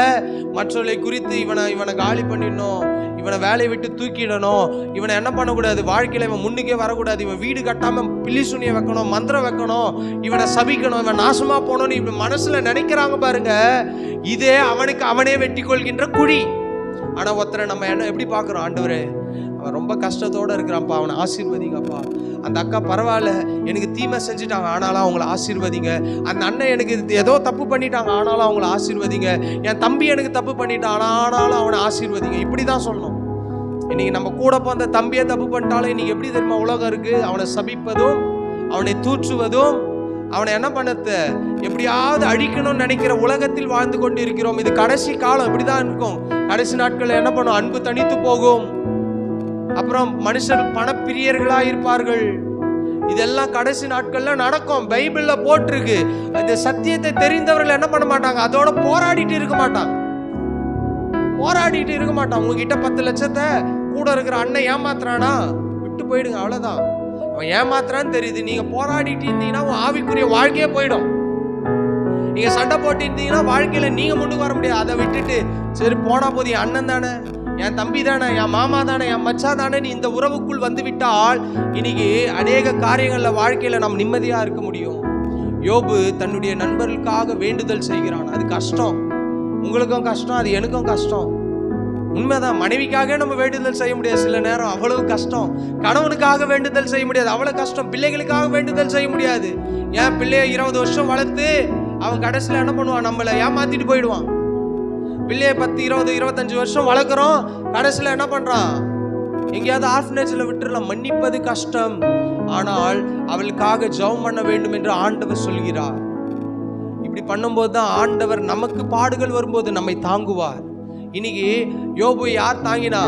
மற்றவர்களை குறித்து இவனை காலி பண்ணிடணும், இவனை வேலையை விட்டு தூக்கிடணும், இவனை என்ன பண்ணக்கூடாது, வாழ்க்கையில இவன் முன்னுக்கே வரக்கூடாது, இவன் வீடு கட்டாம பில்லி சுனிய வைக்கணும், மந்திரம் வைக்கணும், இவனை சபிக்கணும், இவன் நாசமா போனோம்னு இப்படி மனசுல நினைக்கிறாங்க பாருங்க. இதே அவனுக்கு அவனே வெட்டி கொள்கின்ற குழி. ஆனா ஒருத்தரை நம்ம என்ன எப்படி பார்க்கிறோம், ஆண்டவரே அவன் ரொம்ப கஷ்டத்தோட இருக்கிறான்ப்பா, அவனை ஆசீர்வதிங்கப்பா. அந்த அக்கா பரவாயில்ல, எனக்கு தீமை செஞ்சுட்டாங்க, ஆனாலும் அவங்கள ஆசீர்வதிங்க. அந்த அண்ணன் எனக்கு ஏதோ தப்பு பண்ணிட்டாங்க, ஆனாலும் அவங்கள ஆசீர்வதிங்க. என் தம்பி எனக்கு தப்பு பண்ணிட்டான், ஆனாலும் அவனை ஆசீர்வதிங்க. இப்படிதான் சொல்லணும். இன்னைக்கு நம்ம கூட அந்த தம்பியை தப்பு பண்ணிட்டாலும் இன்னைக்கு எப்படி தெரியுமா உலகம் இருக்கு, அவனை சபிப்பதும் அவனை தூற்றுவதும் அவனை என்ன பண்ணது, எப்படியாவது அழிக்கணும்னு நினைக்கிற உலகத்தில் வாழ்ந்து கொண்டு இருக்கிறோம். இது கடைசி காலம், இப்படிதான் இருக்கும். கடைசி நாட்கள் என்ன பண்ணும், அன்பு தனித்து போகும். அப்புறம் மனுஷர் பணப்பிரியர்களா இருப்பார்கள். இதெல்லாம் கடைசி நாட்கள்ல நடக்கும். பைபிள்ல போட்டிருக்கு. இந்த சத்தியத்தை தெரிந்தவர்கள் என்ன பண்ண மாட்டாங்க, அதோட போராடிட்டு இருக்க மாட்டாங்க. உங்ககிட்ட 10 லட்சத்தை கூட இருக்கிற அண்ணன் ஏமாத்துறானா, விட்டு போயிடுங்க, அவ்வளவுதான். அவன் ஏமாத்துறான்னு தெரியுது, நீங்க போராடிட்டு இருந்தீங்கன்னா உன் ஆவிக்குரிய வாழ்க்கையே போயிடும். நீங்க சண்டை போட்டு இருந்தீங்கன்னா வாழ்க்கையில நீங்க முன்னுக்கு வர முடியாது. அதை விட்டுட்டு சரி போனா போது, என் அண்ணன் தானே, என் தம்பி தானே, என் மாமா தானே, என் மச்சா தானே, நீ இந்த உறவுக்குள் வந்து விட்டால் இன்னைக்கு அநேக காரியங்கள்ல வாழ்க்கையில நாம் நிம்மதியா இருக்க முடியும். யோபு தன்னுடைய நண்பர்களுக்காக வேண்டுதல் செய்கிறான். அது கஷ்டம், உங்களுக்கும் கஷ்டம், அது எனக்கும் கஷ்டம். உண்மைதான். மனைவிக்காக நம்ம வேண்டுதல் செய்ய முடியாது, சில நேரம் அவ்வளவு கஷ்டம். கணவனுக்காக வேண்டுதல் செய்ய முடியாது, அவ்வளவு கஷ்டம். பிள்ளைகளுக்காக வேண்டுதல் செய்ய முடியாது. ஏன் பிள்ளைய 20 வருஷம் வளர்த்து அவன் கடைசியில் என்ன பண்ணுவான், நம்மளை ஏமாத்திட்டு போயிடுவான். பிள்ளைய 10, 20, 25 வருஷம் வளர்க்குறோம், கடைசியில் என்ன பண்றான், எங்கேயாவது ஆர்ஃபனேஜ்ல விட்டுறலாம். மன்னிப்பது கஷ்டம், ஆனால் அவளுக்காக ஜெபம் பண்ண வேண்டும் என்று ஆண்டவர் சொல்கிறார். இப்படி பண்ணும்போது தான் ஆண்டவர் நமக்கு பாடுகள் வரும்போது நம்மை தாங்குவார். இன்னைக்கு யோபு யார் தாங்கினா,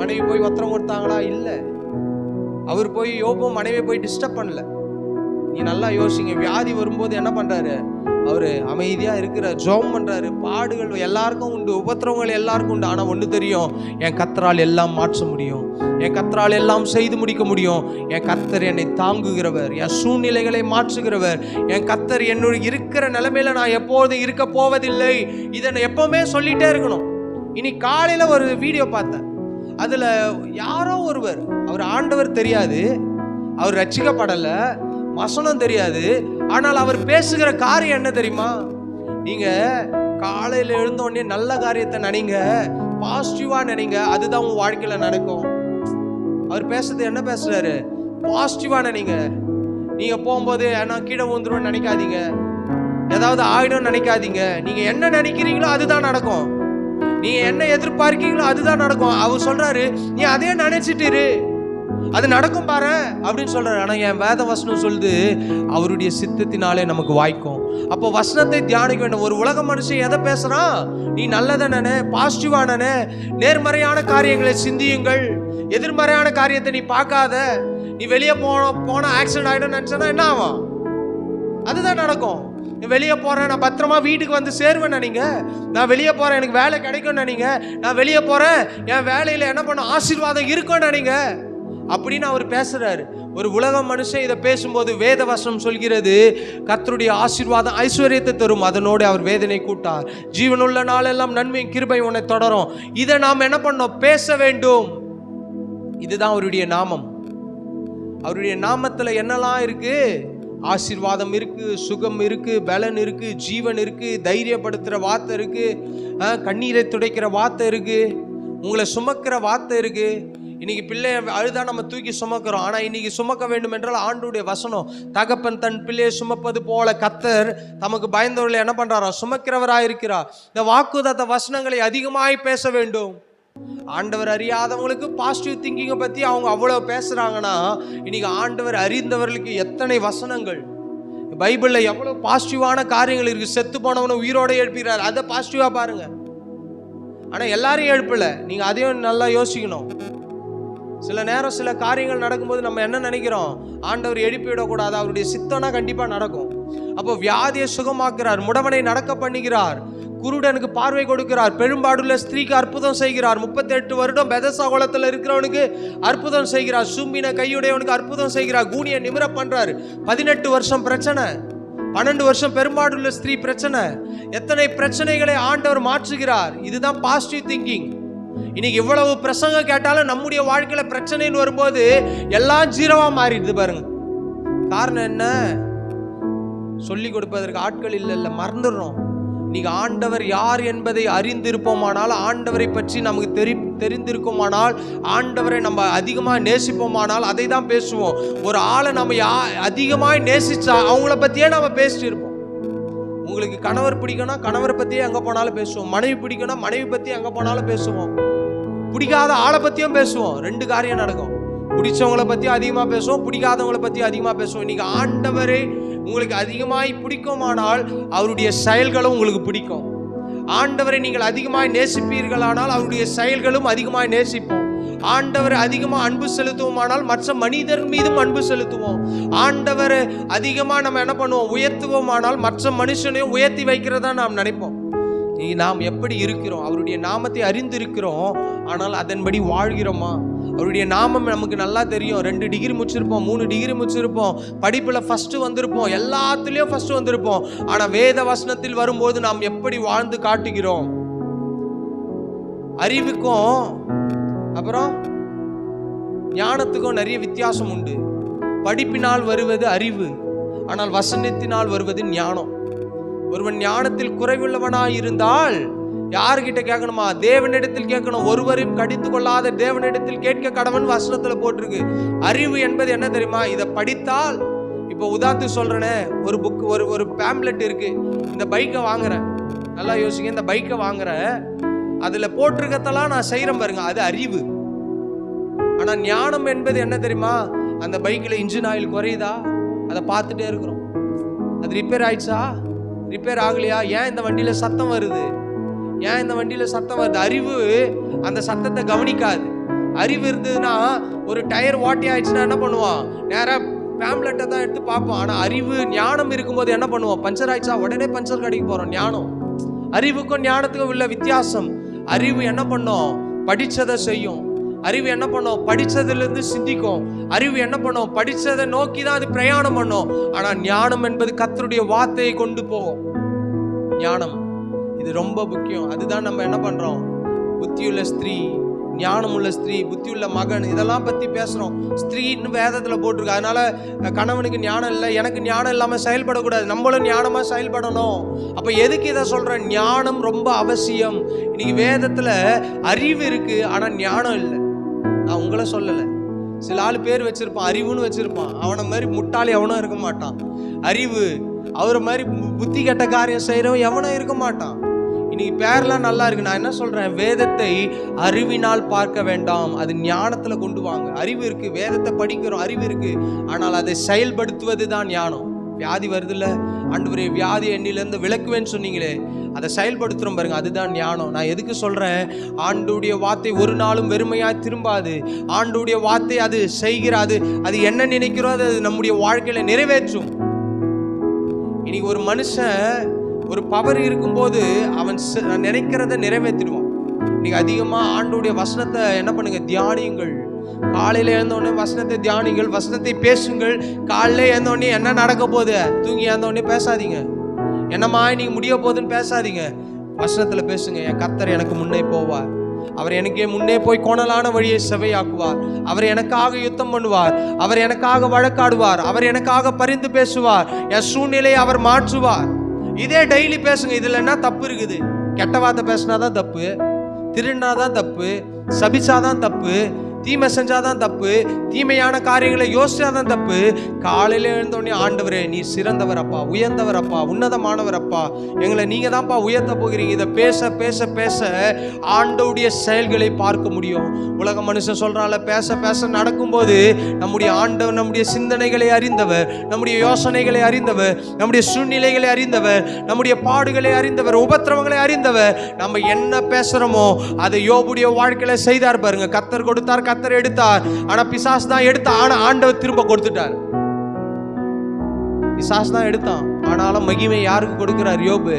மனைவி போய் உத்தரம் கொடுத்தாங்களா? இல்லை. அவர் போய் யோபு மனைவியை போய் டிஸ்டர்ப் பண்ணல. நீ நல்லா யோசிங்க. வியாதி வரும்போது என்ன பண்றாரு, அவரு அமைதியா இருக்கிறார், ஜெபம் பண்றாரு. பாடுகள் எல்லாருக்கும் உண்டு, உபத்திரவங்கள் எல்லாருக்கும் உண்டு. ஆனா ஒண்ணு தெரியும், என் கர்த்தரால் எல்லாம் மாற்ற முடியும், என் கர்த்தரால் எல்லாம் செய்து முடிக்க முடியும். என் கர்த்தர் என்னை தாங்குகிறவர், என் சூழ்நிலைகளை மாற்றுகிறவர். என் கர்த்தர் என்னுடைய இருக்கிற நிலைமையில நான் எப்போதும் இருக்க போவதில்லை. இதை எப்பவுமே சொல்லிட்டே இருக்கணும். இன்னைக்கு காலையில ஒரு வீடியோ பார்த்தேன். அதுல யாரோ ஒருவர், அவர் ஆண்டவர் தெரியாது, அவர் ரட்சிக்கப்படல, வசனம் தெரியாது, ஆனால் அவர் பேசுகிற காரியம் என்ன தெரியுமா? நீங்க காலையில எழுந்த உடனே நல்ல காரியத்தை நினைங்க, பாசிட்டிவா நினைங்க, அதுதான் உங்க வாழ்க்கையில நடக்கும். அவர் பேசுறது என்ன பேசுறாரு, பாசிட்டிவா நினைங்க. நீங்க போகும்போது நான் கீழே விழுந்துருவேன் நினைக்காதீங்க, ஏதாவது ஆயிடும் நினைக்காதீங்க. நீங்க என்ன நினைக்கிறீங்களோ அதுதான் நடக்கும். நீங்க என்ன எதிர்பார்க்கீங்களோ அதுதான் நடக்கும். அவர் சொல்றாரு, நீ அதே நினைச்சிட்டு இரு, அது நடக்கும் பாரு அப்படின்னு சொல்றாரு. ஆனா என் வேத வசனம் சொல்லுது, அவருடைய சித்தத்தினாலே நமக்கு வாய்க்கும். அப்போ வசனத்தை தியானிக்க வேண்டும். ஒரு உலக மனுஷன் எதை பேசுறான், நீ நல்லதை நினை, பாசிட்டிவா நினை, நேர்மறையான காரியங்களை சிந்தியுங்கள். எதிர்மறையான காரியத்தை நீ பார்க்காத. நீ வெளியே போன ஆக்சிடென்ட் ஆயிடும் நினைச்சனா என்ன ஆகும், அதுதான் நடக்கும். வெளியே போறேன், நான் பத்திரமா வீட்டுக்கு வந்து சேருவேன் நினைங்க. நான் வெளியே போறேன், எனக்கு வேலை கிடைக்கும் நினைங்க. நான் வெளியே போறேன், என் வேலையில என்ன பண்ண ஆசீர்வாதம் இருக்கும் நினைங்க அப்படின்னு அவர் பேசுறாரு. ஒரு உலக மனுஷன் இதை பேசும்போது வேத வசனம் சொல்கிறது, கர்த்தருடைய ஆசீர்வாதம் ஐஸ்வர்யத்தை தரும், அதனோடு அவர் வேதனை கூட்டார். ஜீவனுள்ள நாளெல்லாம் நன்மை கிருபை உன்னை தொடரும். இதை நாம் என்ன பண்ணோம், பேச வேண்டும். இதுதான் அவருடைய நாமம். அவருடைய நாமத்துல என்னெல்லாம் இருக்கு, ஆசீர்வாதம் இருக்கு, சுகம் இருக்கு, பலன் இருக்கு, ஜீவன் இருக்கு, தைரியப்படுத்துற வார்த்தை இருக்கு, கண்ணீரை துடைக்கிற வார்த்தை இருக்கு, உங்களை சுமக்கிற வார்த்தை இருக்கு. இன்னைக்கு பிள்ளைய அழுதா நம்ம தூக்கி சுமக்கிறோம். ஆனா இன்னைக்கு சுமக்க வேண்டும் என்றால் ஆண்டவருடைய வசனம், தகப்பன் தன் பிள்ளையை சுமப்பது போல கர்த்தர் தமக்கு பயந்தவர்களை என்ன பண்றாரா? சுமக்கிறவராய் இருக்கிறார். இந்த வாக்குத்தத்த வசனங்களை அதிகமாய் பேச வேண்டும். ஆண்டவர் அறியாதவங்களுக்கு பாசிட்டிவ் திங்கிங்கை பத்தி அவங்க அவ்வளவு பேசுறாங்கன்னா, இன்னைக்கு ஆண்டவர் அறிந்தவர்களுக்கு எத்தனை வசனங்கள் பைபிள்ல எவ்வளவு பாசிட்டிவான காரியங்கள் இருக்கு. செத்து போனவனை உயிரோட எழுப்பிறாரு, அதை பாசிட்டிவா பாருங்க. ஆனா எல்லாரையும் எழுப்பல, நீங்க அதையும் நல்லா யோசிக்கணும். சில நேரம் சில காரியங்கள் நடக்கும்போது நம்ம என்ன நினைக்கிறோம்? ஆண்டவர் எழுப்பிவிடக்கூடாது, அவருடைய சித்தம்னா கண்டிப்பா நடக்கும். அப்போ வியாதியை சுகமாக்குறார், முடவனை நடக்க பண்ணுகிறார், குருடனுக்கு பார்வை கொடுக்கிறார், பெரும்பாடுள்ள ஸ்திரீக்கு அற்புதம் செய்கிறார், 38 வருடம் பெதசா குளத்தில் இருக்கிறவனுக்கு அற்புதம் செய்கிறார், சும்பின கையுடையவனுக்கு அற்புதம் செய்கிறார், கூனியை நிமிர பண்றாரு. 18 வருஷம் பிரச்சனை, 12 வருஷம் பெரும்பாடுள்ள ஸ்திரீ பிரச்சனை, எத்தனை பிரச்சனைகளை ஆண்டவர் மாற்றுகிறார். இதுதான் பாசிட்டிவ் திங்கிங். இன்னைக்கு இவ்வளவு பிரசங்கம் கேட்டாலும் நம்முடைய வாழ்க்கையில பிரச்சனைன்னு வரும்போது எல்லாம் ஜீரோவா மாறிடுது பாருங்க. காரணம் என்ன? சொல்லி கொடுப்பதற்கு ஆட்கள் இல்ல, மறந்துடுறோம். இன்னைக்கு ஆண்டவர் யார் என்பதை அறிந்திருப்போமானால், ஆண்டவரை பற்றி நமக்கு தெரிந்திருக்குமானால், ஆண்டவரை நம்ம அதிகமாக நேசிப்போமானால் அதை தான் பேசுவோம். ஒரு ஆளை நம்ம அதிகமாக நேசிச்சா அவங்கள பற்றியே நம்ம பேசிட்டு இருப்போம். உங்களுக்கு கணவர் பிடிக்கும்னா கணவரை பற்றியே எங்கே போனாலும் பேசுவோம், மனைவி பிடிக்கும்னா மனைவி பற்றி எங்கே போனாலும் பேசுவோம், பிடிக்காத ஆளை பற்றியும் பேசுவோம். 2 காரியம் நடக்கும். பிடிச்சவங்களை பற்றி அதிகமாக பேசுவோம், பிடிக்காதவங்களை பற்றி அதிகமாக பேசுவோம். இன்னைக்கு ஆண்டவரை உங்களுக்கு அதிகமாய் பிடிக்குமானால் அவருடைய செயல்களும் உங்களுக்கு பிடிக்கும். ஆண்டவரை நீங்கள் அதிகமாய் நேசிப்பீர்களானால் அவருடைய செயல்களும் அதிகமாய் நேசிப்போம். ஆண்டவரை அதிகமாக அன்பு செலுத்துவோமானால் மற்ற மனிதர் மீதும் அன்பு செலுத்துவோம். ஆண்டவரை அதிகமாக நம்ம என்ன பண்ணுவோம்? உயர்த்துவோமானால் மற்ற மனுஷனையும் உயர்த்தி வைக்கிறதா நாம் நினைப்போம். நாம் எப்படி இருக்கிறோம்? அவருடைய நாமத்தை அறிந்திருக்கிறோம், ஆனால் அதன்படி வாழ்கிறோமா? அவருடைய நாமம் நமக்கு நல்லா தெரியும். 2 டிகிரி முடிச்சிருப்போம், 3 டிகிரி முடிச்சிருப்போம், படிப்புல ஃபர்ஸ்ட் வந்திருப்போம், எல்லாத்துலயும் ஃபர்ஸ்ட் வந்திருப்போம். ஆனா வேத வசனத்தில் வரும்போது நாம் எப்படி வாழ்ந்து காட்டுகிறோம்? அறிவுக்கும் அப்புறம் ஞானத்துக்கும் நிறைய வித்தியாசம் உண்டு. படிப்பினால் வருவது அறிவு, ஆனால் வசனத்தினால் வருவது ஞானம். ஒருவன் ஞானத்தில் குறைவுள்ளவனாய் இருந்தால் யாருக்கிட்ட கேட்கணுமா? தேவனிடத்தில் கேட்கணும். ஒருவரையும் கடிந்து கொள்ளாத தேவனிடத்தில் கேட்க கடவன் வசனத்துல போட்டிருக்கு. அறிவு என்பது என்ன தெரியுமா? இதை படித்தால், இப்போ உதாரணத்துக்கு சொல்றேனே, ஒரு புக், ஒரு பேம்லெட் இருக்கு. இந்த பைக்கை வாங்குறேன், நல்லா யோசிங்க, இந்த பைக்கை வாங்குறேன், அதுல போட்டிருக்கத்தெல்லாம் நான் செய்யறேன் பாருங்க, அது அறிவு. ஆனா ஞானம் என்பது என்ன தெரியுமா? அந்த பைக்ல இன்ஜின் ஆயில் குறையுதா, அதை பார்த்துட்டே இருக்கிறோம். அது ரிப்பேர் ஆயிடுச்சா, ரிப்பேர் ஆகலையா, ஏன் இந்த வண்டியில சத்தம் வருது, ஏன் இந்த வண்டியில சத்தம் வருது. அறிவு அந்த சத்தத்தை கவனிக்காது. அறிவு இருந்ததுன்னா, ஒரு டயர் ஓட்டி ஆயிடுச்சுன்னா என்ன பண்ணுவான்? நேரா பேம்லெட்டை தான் எடுத்து பார்ப்போம். ஆனா அறிவு ஞானம் இருக்கும்போது என்ன பண்ணுவோம்? பஞ்சர் ஆயிடுச்சா உடனே பஞ்சர் கடைக்கு போறோம். ஞானம், அறிவுக்கும் ஞானத்துக்கும் உள்ள வித்தியாசம். அறிவு என்ன பண்ணும்? படிச்சதை செய்யும். அறிவு என்ன பண்ணும்? படிச்சதுல இருந்து சிந்திக்கும். அறிவு என்ன பண்ணும்? படிச்சதை நோக்கி தான் அது பிரயாணம் பண்ணும். ஆனா ஞானம் என்பது கர்த்தருடைய வார்த்தையை கொண்டு போகும். ஞானம் இது ரொம்ப முக்கியம். அதுதான் நம்ம என்ன பண்றோம்? புத்தியுள்ள ஸ்திரீ, ஞானமுள்ள ஸ்திரீ, புத்தியுள்ள மகன், இதெல்லாம் பத்தி பேசுறோம். ஸ்திரீன்னு வேதத்துல போட்டிருக்கு. அதனால கணவனுக்கு ஞானம் இல்லை, எனக்கு ஞானம் இல்லாம செயல்படக்கூடாது, நம்மளும் ஞானமா செயல்படணும். அப்ப எதுக்கு இதை சொல்றேன்? ஞானம் ரொம்ப அவசியம். இன்னைக்கு வேதத்துல அறிவு இருக்கு, ஆனா ஞானம் இல்லை. நான் உங்களை சொல்லலை. சில ஆள் பேர் வச்சிருப்பான், அறிவுன்னு வச்சிருப்பான். அவனை மாதிரி முட்டாளி எவனும் இருக்க மாட்டான். அறிவு, அவரை மாதிரி புத்தி கெட்ட காரியம் செய்யறவன் எவனும் இருக்க மாட்டான். இன்னைக்கு பேர்லாம் நல்லா இருக்கு. நான் என்ன சொல்றேன்? வேதத்தை அறிவினால் பார்க்க வேண்டாம், அது ஞானத்துல கொண்டு வாங்க. அறிவு இருக்கு, வேதத்தை படிக்கிறோம், அறிவு இருக்கு, ஆனால் அதை செயல்படுத்துவது தான் ஞானம். வியாதி வருது இல்ல, ஆண்டவரே வியாதி எண்ணிலிருந்து விலக்குவேன்னு சொன்னீங்களே, அதை செயல்படுத்துறோம் பாருங்க, அதுதான் ஞானம். நான் எதுக்கு சொல்றேன்? ஆண்டவருடைய வார்த்தை ஒரு நாளும் வெறுமையாய் திரும்பாது. ஆண்டவருடைய வார்த்தை அது செய்கிறாது. அது என்ன நினைக்கிறோம் அது நம்முடைய வாழ்க்கையில நிறைவேற்றும். இன்னைக்கு ஒரு மனுஷன் ஒரு பவர் இருக்கும்போது அவன் நினைக்கிறத நிறைவேற்றிடுவான். இன்னைக்கு அதிகமா ஆண்டவருடைய வசனத்தை என்ன பண்ணுங்க? தியானியுங்கள். காலையில எழுந்தோடனே வசனத்தை தியானிங்கள், வசனத்தை பேசுங்கள். காலையில எழுந்தோடனே என்ன நடக்க போகுது, தூங்கி எழுந்தோடனே பேசாதீங்க. என்னம்மா இன்னைக்கு முடிய போகுதுன்னு பேசாதீங்க. வசனத்துல பேசுங்க. என் கர்த்தர் எனக்கு முன்னே போவார், அவர் எனக்கு முன்னே போய் கோணலான வழியை செவையாக்குவார், அவர் எனக்காக யுத்தம் பண்ணுவார், அவர் எனக்காக வழக்காடுவார், அவர் எனக்காக பரிந்து பேசுவார், என் சூழ்நிலையை அவர் மாற்றுவார். இதே டெய்லி பேசுங்க. இதுல என்ன தப்பு இருக்குது? கெட்ட வார்த்தை பேசினாதான் தப்பு, திருடினாதான் தப்பு, சபிச்சாதான் தப்பு, தீமை செஞ்சாதான் தப்பு, தீமையான காரியங்களை யோசிச்சாதான் தப்பு. காலையில எழுந்தோடனே ஆண்டவரே நீ சிறந்தவர் அப்பா, உயர்ந்தவர் அப்பா, உன்னதமானவர் அப்பா, எங்களை நீங்க தான்ப்பா உயர்த்த போகிறீங்க. இதை பேச பேச பேச ஆண்டவருடைய செயல்களை பார்க்க முடியும். உலக மனுஷன் சொல்றால பேச பேச நடக்கும்போது நம்முடைய ஆண்டவர் நம்முடைய சிந்தனைகளை அறிந்தவர், நம்முடைய யோசனைகளை அறிந்தவர், நம்முடைய சூழ்நிலைகளை அறிந்தவர், நம்முடைய பாடுகளை அறிந்தவர், உபத்திரவங்களை அறிந்தவர். நம்ம என்ன பேசுறோமோ அதை யோபுடைய வாழ்க்கையில செய்தார் பாருங்க. கர்த்தர் கொடுத்தார், கர்த்தர் எடுத்தார். ஆனா பிசாசு தான் எடுத்தா, ஆனா ஆண்டவர் திரும்ப கொடுத்துட்டார். பிசாசு தான் எடுத்தான், ஆனாலும் மகிமை யாருக்கு கொடுக்கிறார்? யோபு.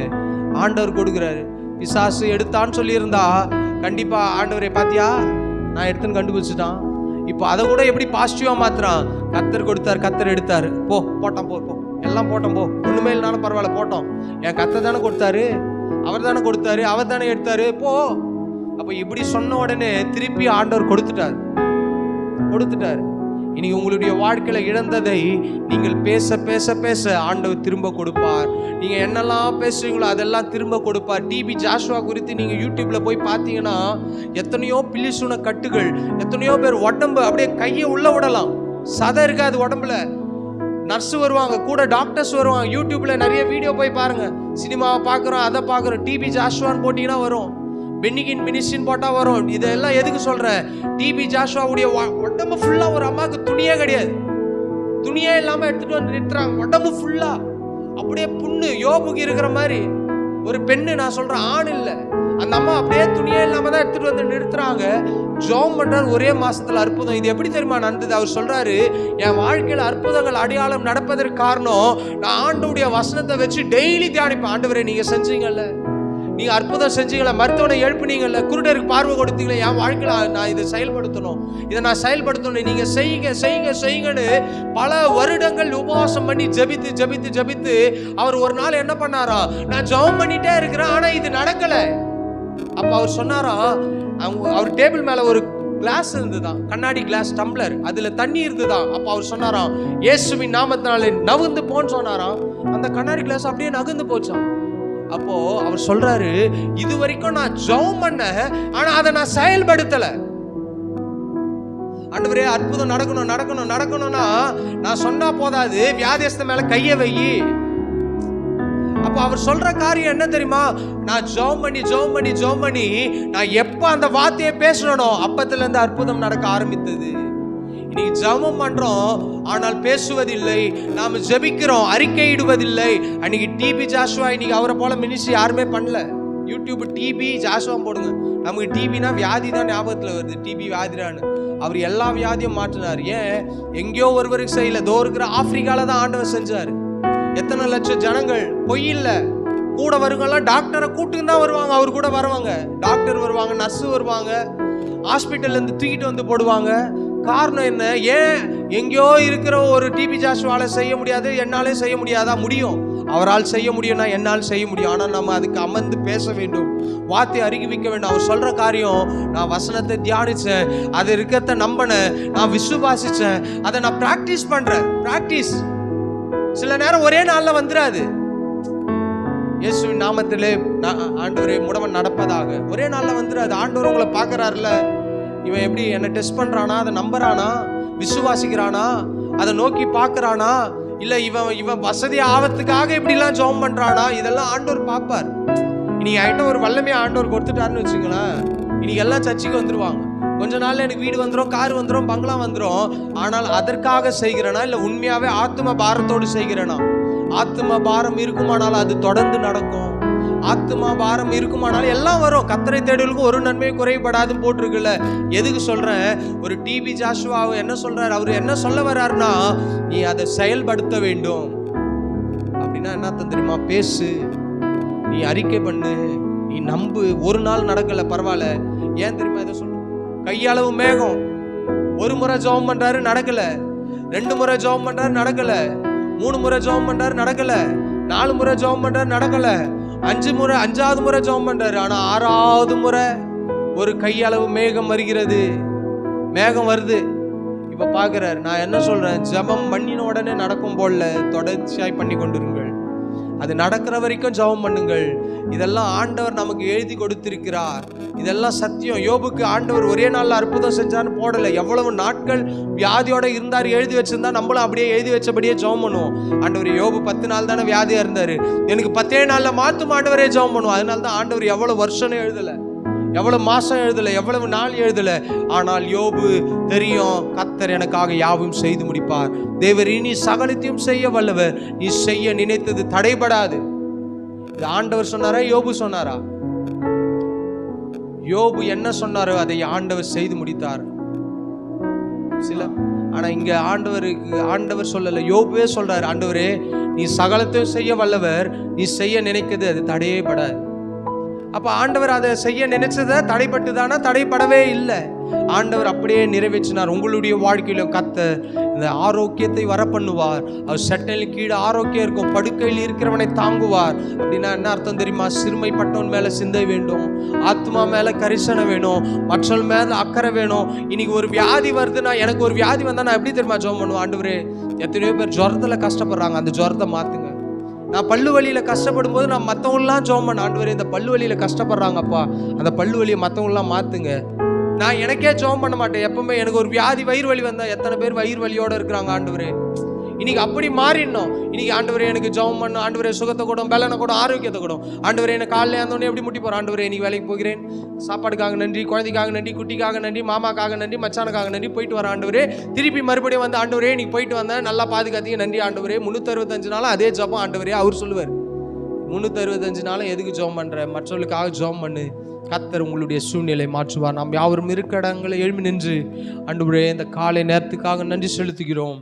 ஆண்டவர் கொடுக்கிறாரு. பிசாசு எடுத்தான்னு சொல்லி இருந்தா கண்டிப்பா ஆண்டவரை பாத்தியா நான் எடுத்துன்னு கண்டுபிடிச்சிட்டான். இப்போ அதை கூட எப்படி பாசிட்டிவா மாத்துறான்? கர்த்தர் கொடுத்தார், கர்த்தர் எடுத்தாரு, போ போட்டோம், போ போ எல்லாம் போட்டோம், போ ஒண்ணுமே இல்லைனாலும் பரவாயில்ல போட்டோம், என் கர்த்தர் தானே கொடுத்தாரு, அவர் தானே கொடுத்தாரு, அவர் தானே எடுத்தாரு, போ. அப்ப இப்படி சொன்ன உடனே திருப்பி ஆண்டவர் கொடுத்துட்டார். இன்னைக்கு உங்களுடைய வாழ்க்கையில இழந்ததை நீங்கள் பேச பேச பேச ஆண்டவர் திரும்ப கொடுப்பார். நீங்க என்னெல்லாம் பேசுறீங்களோ அதெல்லாம் திரும்ப கொடுப்பார். டிபி ஜாஷுவா குறித்து நீங்க யூடியூப்ல போய் பார்த்தீங்கன்னா எத்தனையோ பிலிசுன கட்டுகள், எத்தனையோ பேர் உடம்பு அப்படியே கையை உள்ள விடலாம், சதை இருக்காது உடம்புல. நர்ஸ் வருவாங்க, கூட டாக்டர்ஸ் வருவாங்க. யூடியூப்ல நிறைய வீடியோ போய் பாருங்க. சினிமாவை பார்க்குறோம், அதை பார்க்குறோம். டிபி ஜாஷுவான்னு போட்டிங்கன்னா வரும், பென்னிகின் மினிஸ்டின் போட்டா வரும். இதெல்லாம் எதுக்கு சொல்றேன்? டிபி ஜாஷுவாவுடைய உடம்பு ஃபுல்லா, ஒரு அம்மாவுக்கு துணியே கிடையாது, துணியே இல்லாம எடுத்துட்டு வந்து நிறுத்துறாங்க, உடம்பு ஃபுல்லா அப்படியே புண்ணு. யோபுக்கு இருக்கிற மாதிரி ஒரு பெண்ணு, நான் சொல்றேன் ஆண் இல்ல, அந்த அம்மா அப்படியே துணியே இல்லாம தான் எடுத்துட்டு வந்து நிறுத்துறாங்க. ஜெபம் பண்றாரு, ஒரே மாசத்துல அற்புதம். இது எப்படி தெரியுமா நடந்தது? அவர் சொல்றாரு, என் வாழ்க்கையில அற்புதங்கள் அடையாளம் நடப்பதற்கு காரணம் நான் ஆண்டவருடைய வசனத்தை வச்சு டெய்லி தியானிப்பேன். ஆண்டவரே நீங்க செஞ்சீங்கல்ல, நீங்க அற்புதம் செஞ்சீங்களா, மருத்துவனை எழுப்பினீங்கல்ல, குருடருக்கு பார்வை கொடுத்தீங்களா, என் வாழ்க்கையில நான் இதை செயல்படுத்தணும், இதை நான் செயல்படுத்தணும், நீங்க செய்யுங்க செய்யுங்க செய்யுங்கன்னு பல வருடங்கள் உபவாசம் பண்ணி ஜபித்து ஜபித்து ஜபித்து அவர் ஒரு நாள் என்ன பண்ணாரா, நான் ஜெபம் பண்ணிட்டே இருக்கிறேன், ஆனா இது நடக்கல. அப்ப அவர் சொன்னாரா, அவர் டேபிள் மேல ஒரு கிளாஸ் இருந்துதான், கண்ணாடி கிளாஸ் டம்ளர், அதுல தண்ணி இருந்துதான். அப்ப அவர் சொன்னாராம், இயேசுவின் நாமத்தினாலே நகுந்து போன்னு சொன்னாராம். அந்த கண்ணாடி கிளாஸ் அப்படியே நகுந்து போச்சான். அப்போ அவர் சொல்றாரு, இது வரைக்கும் நான் ஜெபம் பண்ணேன், ஆனா அதை நான் செயல்படுத்தல. ஆண்டவரே அற்புதம் நடக்கணும் நடக்கணும் நடக்கணும்னா நான் சொன்னா போதாது, வியாதியஸ்த மேல கைய வை. அப்ப அவர் சொல்ற காரியம் என்ன தெரியுமா? நான் ஜெபம் பண்ணி ஜெபம் பண்ணி ஜெபம் பண்ணி நான் எப்ப அந்த வார்த்தையை பேசணும் அப்பத்துல இருந்து அற்புதம் நடக்க ஆரம்பித்தது. இன்னைக்கு ஜெபம் பண்றோம், ஆனால் பேசுவதில்லை. நாம ஜெபிக்கிறோம், அறிக்கையிடுவதில்லை. அன்னைக்கு டிபி ஜாஷுவா, இன்னைக்கு அவரை போல மினிஸ்ட்ரி யாருமே பண்ணல. யூடியூப் டிபி ஜாஷுவா போடுங்க, நமக்கு டிபினா வியாதி தான் ஞாபகத்துல வருது, டிபி வியாதிரான்னு. அவர் எல்லா வியாதியும் மாற்றினார். ஏன்? எங்கேயோ ஒருவருக்கு செய்யல, தோ இருக்கிற ஆப்பிரிக்கால தான் ஆண்டவர் செஞ்சாரு. எத்தனை லட்சம் ஜனங்கள், பொய் இல்ல, கூட வருங்கலாம் டாக்டரை கூட்டுன்னு தான் வருவாங்க, அவர் கூட வருவாங்க, டாக்டர் வருவாங்க, நர்ஸ் வருவாங்க, ஹாஸ்பிட்டல்ல இருந்து தூக்கிட்டு வந்து போடுவாங்க. காரணம் என்ன? ஏன்? எங்கேயோ இருக்கிற ஒரு டிபி ஜாஷுவால செய்ய முடியாது, என்னாலே செய்ய முடியாதா? முடியும். அவரால் செய்ய முடியும்னா என்னால் செய்ய முடியும். ஆனால் நம்ம அதுக்கு அமர்ந்து பேச வேண்டும், வார்த்தை அறிவிக்க வேண்டும். அவர் சொல்ற காரியம், நான் வசனத்தை தியானிச்சேன், அது இருக்கிறத நம்பினேன், நான் விசுவாசிச்சேன், அதை நான் பிராக்டிஸ் பண்றேன். பிராக்டிஸ் சில நேரம் ஒரே நாள்ல வந்துடாது. இயேசுவின் நாமத்திலே ஆண்டவரே முடவன் நடப்பதாக ஒரே நாள்ல வந்துடாது. ஆண்டவர் உங்களை பார்க்கறாருல, இவன் எப்படி என்ன டெஸ்ட் பண்றானா, அதை நம்புறானா, விசுவாசிக்கிறானா, அதை நோக்கி பார்க்கறானா, இல்ல இவன் வசதி ஆவத்துக்காக இப்படி எல்லாம் ஜெபம் பண்றானா, இதெல்லாம் ஆண்டவர் பார்ப்பார். இன்னைக்கு ஆயிட்ட ஒரு வல்லமையா ஆண்டவர் கொடுத்துட்டாருன்னு வச்சுங்களேன், இன்னைக்கு எல்லாம் சர்ச்சைக்கு வந்துருவாங்க. கொஞ்ச நாள்ல எனக்கு வீடு வந்துடும், கார் வந்துடும், பங்களா வந்துடும். ஆனால் அதற்காக செய்கிறேனா, இல்ல உண்மையாவே ஆத்ம பாரத்தோடு செய்கிறேனா? ஆத்ம பாரம் இருக்குமானால் அது தொடர்ந்து நடக்கும். ஆத்மா பாரம் இருக்குமானால் எல்லாம் வரும். கர்த்தரை தேடுவதற்கு ஒரு நன்மையும் குறைபடாதுன்னு போட்டிருக்குல்ல. எதுக்கு சொல்றேன்? ஒரு டிபி ஜாஷுவா என்ன சொல்றாரு? அவர் என்ன சொல்ல வர்றாருன்னா, நீ அதை செயல்படுத்த வேண்டும். அப்படின்னா என்ன தெரியுமா? பேசு, நீ அறிக்கை பண்ணு, நீ நம்பு. ஒரு நாள் நடக்கல பரவாயில்ல. ஏன் தெரியுமா இதை சொல்ற? கையளவு மேகம். ஒரு முறை ஜெபம் பண்றாரு, நடக்கல. 2 முறை ஜெபம் பண்றாரு, நடக்கல. 3 முறை ஜெபம் பண்றாரு, நடக்கல. 4 முறை ஜெபம் பண்றாரு, நடக்கல. 5வது முறை ஜெபம் பண்றாரு. ஆனா 6வது முறை ஒரு கையளவு மேகம் வருகிறது. மேகம் வருது. இப்ப பாக்குறாரு. நான் என்ன சொல்றேன்? ஜெபம் பண்ணின உடனே நடக்கும் போல தொடர்ச்சியாய் பண்ணி கொண்டிருங்கள். அது நடக்கிற வரைக்கும் ஜெபம் பண்ணுங்கள். இதெல்லாம் ஆண்டவர் நமக்கு எழுதி கொடுத்திருக்கிறார். இதெல்லாம் சத்தியம். யோபுக்கு ஆண்டவர் ஒரே நாள்ல அற்புதம் செஞ்சான்னு போடல. எவ்வளவு நாட்கள் வியாதியோட இருந்தார் எழுதி வச்சிருந்தா நம்மளும் அப்படியே எழுதி வச்சபடியே ஜெபம் பண்ணுவோம். ஆண்டவர் யோபு 10 நாள் தானே வியாதியா இருந்தாரு, எனக்கு 10 நாள்ல மாத்தும் ஆண்டவரே ஜெபம் பண்ணுவோம். அதனால தான் ஆண்டவர் எவ்வளவு வருஷம் எழுதல, எவ்வளவு மாசம் எழுதல, எவ்வளவு நாள் எழுதல. ஆனால் யோபு தெரியும், கர்த்தர் எனக்காக யாவும் செய்து முடிப்பார். தேவர் இனி சகலத்தையும் செய்ய வல்லவர், நீ செய்ய நினைத்தது தடைபடாது. இது ஆண்டவர் சொன்னாரா யோபு சொன்னாரா? யோபு என்ன சொன்னாரோ அதை ஆண்டவர் செய்து முடித்தார். சில ஆனா இங்க ஆண்டவர் சொல்லல, யோபுவே சொல்றாரு, ஆண்டவரே நீ சகலத்தையும் செய்ய வல்லவர், நீ செய்ய நினைக்கிறது அது தடையே படாது. அப்ப ஆண்டவர் அதை செய்ய நினைச்சதை தடைப்பட்டுதானா? தடைப்படவே இல்லை. ஆண்டவர் அப்படியே நிறைவேற்றினார். உங்களுடைய வாழ்க்கையில கர்த்தர் இந்த ஆரோக்கியத்தை வர பண்ணுவார். அவர் சட்டையில் கீழே ஆரோக்கியம் இருக்கும், படுக்கையில் இருக்கிறவனை தாங்குவார். அப்படின்னா என்ன அர்த்தம் தெரியுமா? சிறுமைப்பட்டவன் மேல சிந்தை வேண்டும், ஆத்மா மேல கரிசனை வேணும், மற்றவன் மேல அக்கறை வேணும். இன்னைக்கு ஒரு வியாதி வருதுன்னா, எனக்கு ஒரு வியாதி வந்தா நான் எப்படி தெரியுமா ஜெபம் பண்ணுவேன்? ஆண்டவரே எத்தனையோ பேர் ஜுரத்துல கஷ்டப்படுறாங்க, அந்த ஜுரத்தை மாத்துங்க. நான் பல்லு வலியில கஷ்டப்படும் போது நான் மற்றவங்களாம் ஜெபம் பண்ண, ஆண்டவரே இந்த பல்லு வலியில கஷ்டப்படுறாங்கப்பா, அந்த பல்லு வலியை மற்றவங்களாம் மாத்துங்க. நான் எனக்கே ஜெபம் பண்ண மாட்டேன். எப்பவுமே எனக்கு ஒரு வியாதி வயிறு வலி வந்தா, எத்தனை பேர் வயிறு வலியோட இருக்கிறாங்க ஆண்டவரே. இன்னைக்கு அப்படி மாறிடணும். இன்னைக்கு ஆண்டவரே எனக்கு ஜெபம் பண்ணும், ஆண்டவரே சுகத்தை கூடும், பலனை கூடும், ஆரோக்கியத்தை கூடும். ஆண்டவரே எனக்கு காலையில் இருந்தோடனே எப்படி முட்டி போகிறேன், ஆண்டவரே இன்னைக்கு வேலைக்கு போகிறேன், சாப்பாடுக்காக நன்றி, குழந்தைக்காக நன்றி, குட்டிக்காக நன்றி, மாமாக்காக நன்றி, மச்சானுக்காக நன்றி, போயிட்டு வரேன் ஆண்டவரே. திருப்பி மறுபடியும் வந்து, ஆண்டவரே இன்னைக்கு போயிட்டு வந்தேன், நல்லா பாதுகாத்தீங்க, நன்றி ஆண்டவரே. 365 நாளும் அதே ஜெபம் ஆண்டவரே. அவர் சொல்லுவார், 365 நாளும் எதுக்கு ஜெபம் பண்ற? மற்றவர்களுக்காக ஜெபம் பண்ணு, கர்த்தர் உங்களுடைய சூழ்நிலை மாற்றுவார். நாம் யாவரும் இருக்க இடங்களை எழுப்பி நின்று, ஆண்டவரே இந்த காலை நேரத்துக்காக நன்றி செலுத்துகிறோம்.